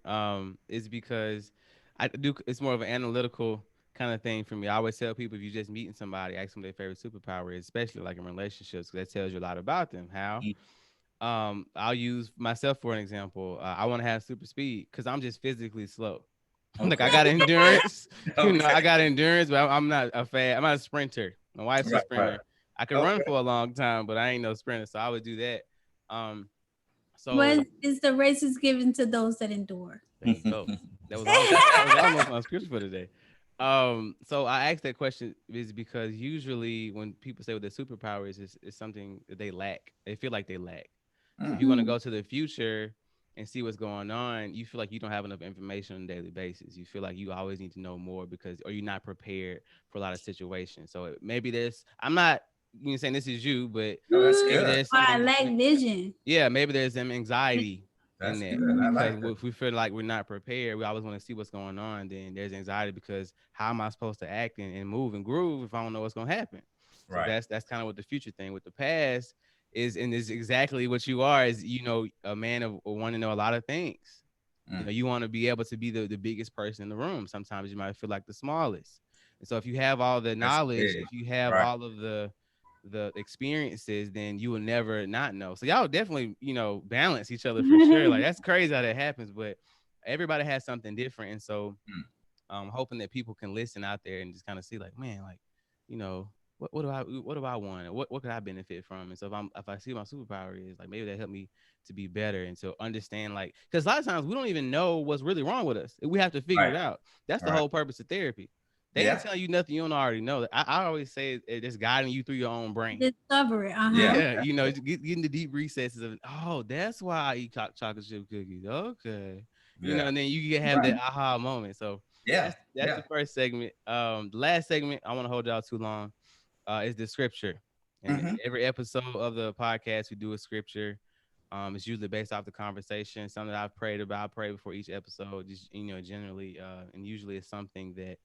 is because I do it's more of an analytical kind of thing for me. I always tell people if you're just meeting somebody, ask them their favorite superpower is, especially like in relationships, because that tells you a lot about them. How I'll use myself for an example. I want to have super speed because I'm just physically slow. Like I Okay. got endurance, I Okay. got endurance, but I'm not a I'm not a sprinter. My wife's a Right. Right. sprinter. I can run Okay. for a long time, but I ain't no sprinter, so I would do that. Um, What so is the race is given to those that endure? there you go. That was almost my scripture for today. So I asked that question is because usually when people say what their superpower is, it's something that they lack. They feel like they lack. So if Mm, you want to Mhm. go to the future and see what's going on, you feel like you don't have enough information on a daily basis. You feel like you always need to know more because, or you're not prepared for a lot of situations. So maybe I'm not saying this is you, but no, that's maybe good. there's Or some, I lack vision. yeah, maybe there's some anxiety in That's that good. I Mhm. because like that. if we feel like we're not prepared, we always want to see what's going on. Then there's anxiety because how am I supposed to act and move and groove if I don't know what's going to happen? So Right. that's kind of what the future thing with the past is exactly what you are is a man of wanting to know a lot of things. Mm, You want to be able to be the biggest person in the room. Sometimes you might feel like the smallest. And so if you have all the that's knowledge, big. if you have Right. all of the experiences, then you will never not know. So y'all definitely, balance each other for sure. Like that's crazy how that happens, but everybody has something different. And so Mm, hoping that people can listen out there and just kind of see like, man, like, you know, what do I want? What could I benefit from? And so if I see what my superpower is, like maybe that helped me to be better and to understand like because a lot of times we don't even know what's really wrong with us. We have to figure right. it out. That's the Right. whole purpose of therapy. They ain't Yeah. telling you nothing you don't already know. I always say it's guiding you through your own brain. Discover it. Yeah. Yeah, get in the deep recesses of oh, that's why I eat chocolate chip cookies. Okay, Yeah. and then you can have that Right. aha moment. So Yeah. that's Yeah. the first segment. The last segment I want to hold y'all too long. Is the scripture, and Hmm. every episode of the podcast we do a scripture. It's usually based off the conversation, something that I've prayed about. I pray before each episode, just generally, and usually it's something that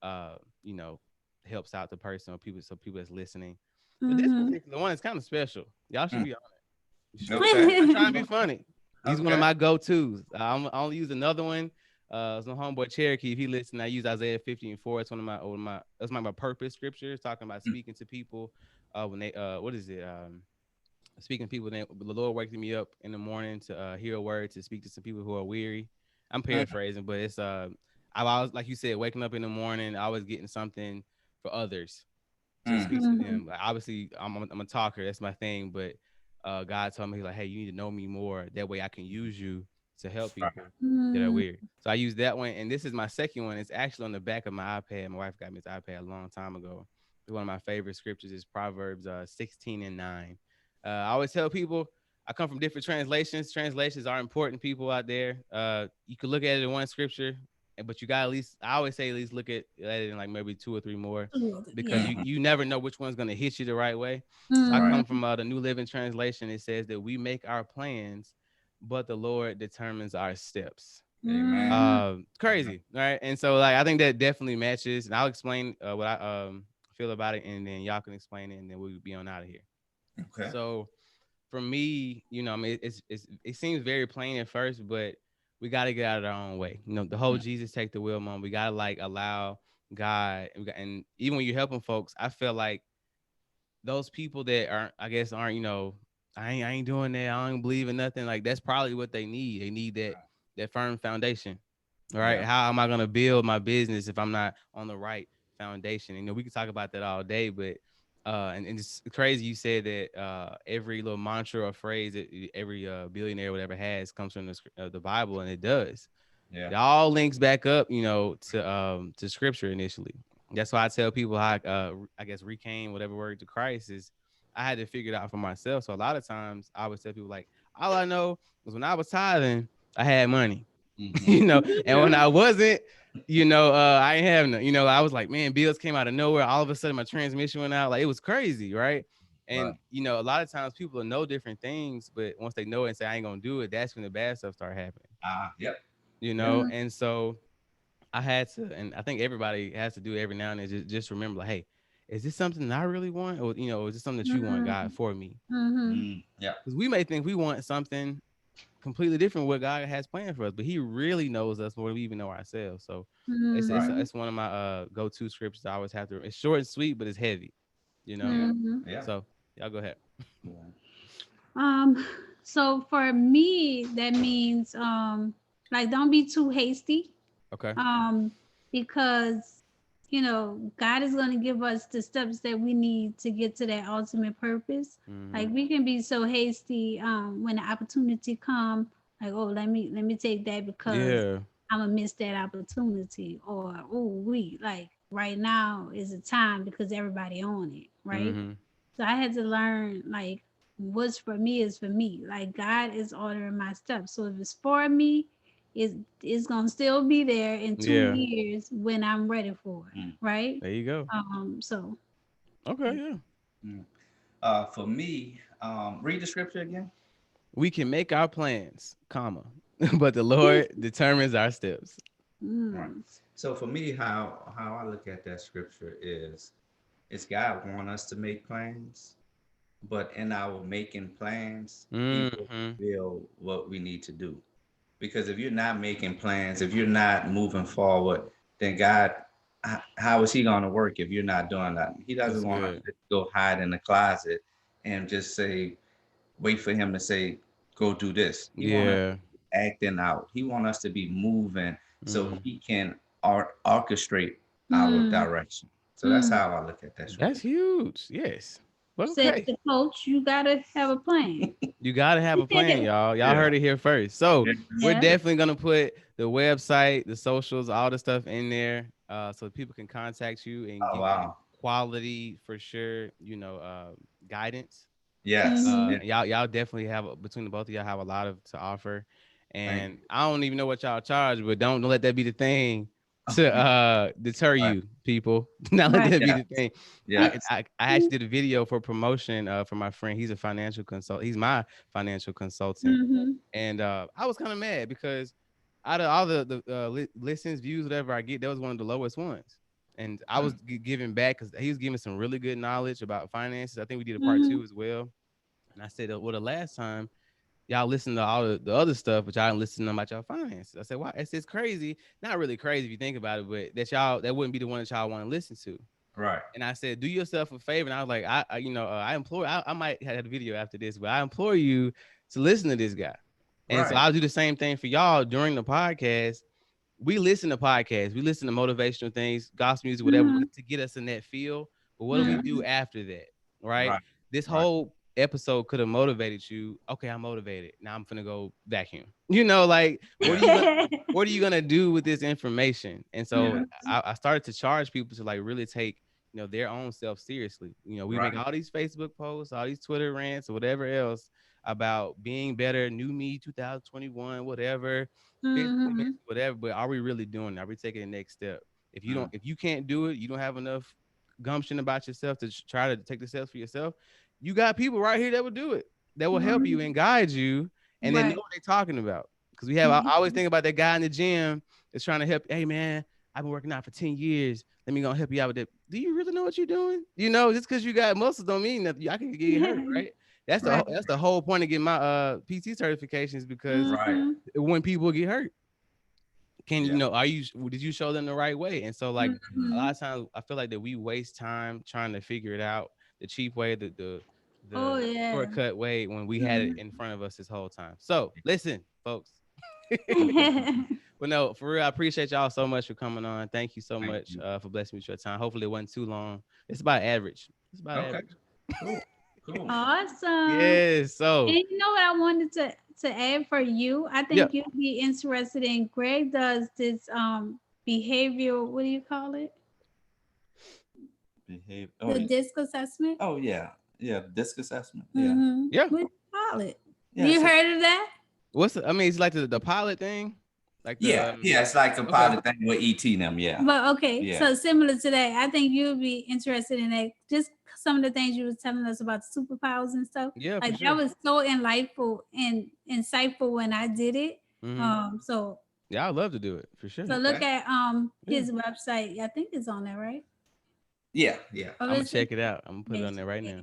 uh, you know, helps out the person or people, so people that's listening. But this Mm-hmm. particular one is kind of special. Y'all should Mm. be on it. You should. Okay. I'm not trying to be funny. He's one of Okay. my go-tos. I only use another one. It's my homeboy Cherokee. If he listen, I use Isaiah 50:4. It's that's my purpose scripture. It's talking about Mm, speaking to people when they what is it? Speaking to people, the Lord waking me up in the morning to hear a word to speak to some people who are weary. I'm mm, paraphrasing, but it's I always like you said, waking up in the morning, always getting something for others to mm. speak to them. Like, obviously, I'm a talker. That's my thing. But God told me like, hey, you need to know me more. That way, I can use you to help Right. people that are weird. So I use that one, and this is my second one. It's actually on the back of my iPad. My wife got me this iPad a long time ago. one of my favorite scriptures is Proverbs 16:9. I always tell people I come from different translations. Translations are important, people out there. You could look at it in one scripture, but you got at least, I always say at least look at it in like maybe two or three more, because Yeah. you never know which one's gonna hit you the right way. So I Right. come from the New Living Translation. It says that we make our plans, but the Lord determines our steps. Amen. Amen. Crazy, right? And so like I think that definitely matches, and I'll explain what I feel about it, and then y'all can explain it, and then we'll be on out of here. Okay. So for me, I mean, it seems very plain at first, but we got to get out of our own way. The whole Mm. Jesus take the wheel moment. We got to like allow God, and even when you're helping folks, I feel like those people that aren't, I guess, aren't, I ain't doing that. I don't believe in nothing. Like that's probably what they need. They need that firm foundation. All right. Yeah. How am I gonna build my business if I'm not on the right foundation? We can talk about that all day, but and it's crazy you said that every little mantra or phrase that every billionaire or whatever has comes from the Bible, and it does. Yeah. It all links back up, to scripture initially. That's why I tell people how I guess recame whatever word to Christ is. I had to figure it out for myself. So a lot of times I would tell people like, all I know was when I was tithing, I had money, Hmm. and Yeah. when I wasn't, I ain't having it. I was like, man, bills came out of nowhere. All of a sudden my transmission went out. Like it was crazy, right? Right. And a lot of times people know different things, but once they know it and say I ain't gonna do it, that's when the bad stuff start happening. Yep. You Yep. know, and so I had to, and I think everybody has to do it every now and then. Just remember, like, hey, is this something that I really want, or is this something that you want, God, for me? Mm. Yep. Because we may think we want something completely different what God has planned for us, but He really knows us more than we even know ourselves. So it's it's, Right. it's one of my go-to scriptures. I always have to. It's short and sweet, but it's heavy. You know. Yeah. Yeah. So y'all go ahead. Yeah. Um, so for me, that means like don't be too hasty. Okay. Um, because God is going to give us the steps that we need to get to that ultimate purpose. Mm-hmm. Like we can be so hasty when the opportunity come, like, oh, let me take that because Yeah. I'm gonna miss that opportunity, or oh, we like right now is a time because everybody on it, right? Mm-hmm. So I had to learn like what's for me is for me. Like God is ordering my steps. So if it's for me, it's gonna still be there in two Yeah. years when I'm ready for it. Mm. Right. There you go. So Okay. Yeah. Mm. For me, read the scripture again. We can make our plans, comma, but the Lord determines our steps. Right. mm, So for me, how I look at that scripture is God want us to make plans, but in our making plans, He will Mm-hmm. reveal what we need to do. Because if you're not making plans, if you're not moving forward, then God, how is He going to work if you're not doing that? He That's doesn't want us good. to go hide in the closet and just say, wait for Him to say, go do this. He want us Yeah. acting out. He want us to be moving so Mm-hmm. He can orchestrate our mm, direction. So that's mm. how I look at that That's scripture. huge. Yes. Well, Said okay. the coach, you gotta have a plan. You gotta have a plan, y'all. Y'all Yeah. heard it here first. So we're Yeah. definitely gonna put the website, the socials, all the stuff in there, so people can contact you and Oh give you wow. quality for sure. Guidance. Yes. Mm-hmm. Yeah. Y'all definitely have, between the both of y'all, have a lot of to offer, Thank and you. I don't even know what y'all charge, but don't let that be the thing to deter Right. you, people. Not let Right. that be Yes. the thing. I, Yes. I I actually did a video for promotion for my friend. He's a financial consult. He's my financial consultant, Mm-hmm. and I was kind of mad because out of all the listens, views, whatever I get, that was one of the lowest ones. And I was Mm. giving back because he was giving some really good knowledge about finances. I think we did a part Mm-hmm. two as well. And I said, well, the last time y'all listen to all the other stuff, but y'all didn't listen about y'all finances. I said, why? It's crazy. Not really crazy if you think about it, but that wouldn't be the one that y'all want to listen to. Right. And I said, do yourself a favor. And I was like, I implore, I might have a video after this, but I implore you to listen to this guy. And so Right. I'll do the same thing for y'all during the podcast. We listen to podcasts, we listen to motivational things, gospel music, whatever, Mm-hmm. to get us in that feel. But what do we Yeah. do after that? Right? Right. This Right. whole episode could have motivated you. Okay, I'm motivated. Now I'm gonna go vacuum. Like Yeah. what are you gonna do with this information? And so Yeah. I started to charge people to like really take their own self seriously. We make Right. all these Facebook posts, all these Twitter rants, or whatever else about being better, new me 2021, whatever, physically, mentally, Mm-hmm. whatever. But are we really doing it? Are we taking the next step? Mm. If you can't do it, you don't have enough gumption about yourself to try to take the steps for yourself. You got people right here that will do it, that will help you and guide you, and they know Right. what they're talking about. Because I always think about that guy in the gym that's trying to help. Hey man, I've been working out for 10 years. Let me go help you out with that. Do you really know what you're doing? Just because you got muscles don't mean that I can get hurt, right? Right. That's the whole point of getting my PT certifications, because Right. Mm-hmm. when people get hurt, Yeah. did you show them the right way? And so, like, a Mm-hmm. lot of times I feel like that we waste time trying to figure it out the cheap way, Oh the yeah. shortcut way, when we had it Mhm. in front of us this whole time. So listen, folks. Mhm. Well, no, for real, I appreciate y'all so much for coming on. Thank you so Thank much you. for blessing me with your time. Hopefully, it wasn't too long. It's about average. It's about Okay. average. Cool. Cool. Awesome. Yes. And So, you know what I wanted to add for you? I yeah. think you'd be interested in. Greg does this behavioral. What do you call it? Behave. The disc assessment. Oh yeah. Yeah. Disc assessment. Yeah. Mm-hmm. Yeah. What do you call it? Yeah. You So heard of that? I mean, it's like the pilot thing, like yeah. the Yeah. It's like a okay. pilot thing with ET them. Yeah. But okay, Yeah. so similar to that, I think you'd be interested in that. Just some of the things you were telling us about the superpowers and stuff. Yeah, for Like that sure. was so enlightful and insightful when I did it. Hmm. So Yeah, I'd love to do it for sure. look Okay. at Yeah, his website. I think it's on there, right? Yeah. Yeah. Oh, I'm gonna it's check it out. I'm gonna put it on there right now.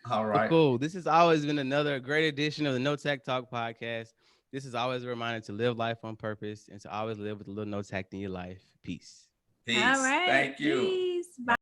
All Well, right. cool. This has always been another great edition of the No Tech Talk podcast. This is always a reminder to live life on purpose and to always live with a little no tact in your life. Peace. All Peace. right. Thank you. Peace. Bye.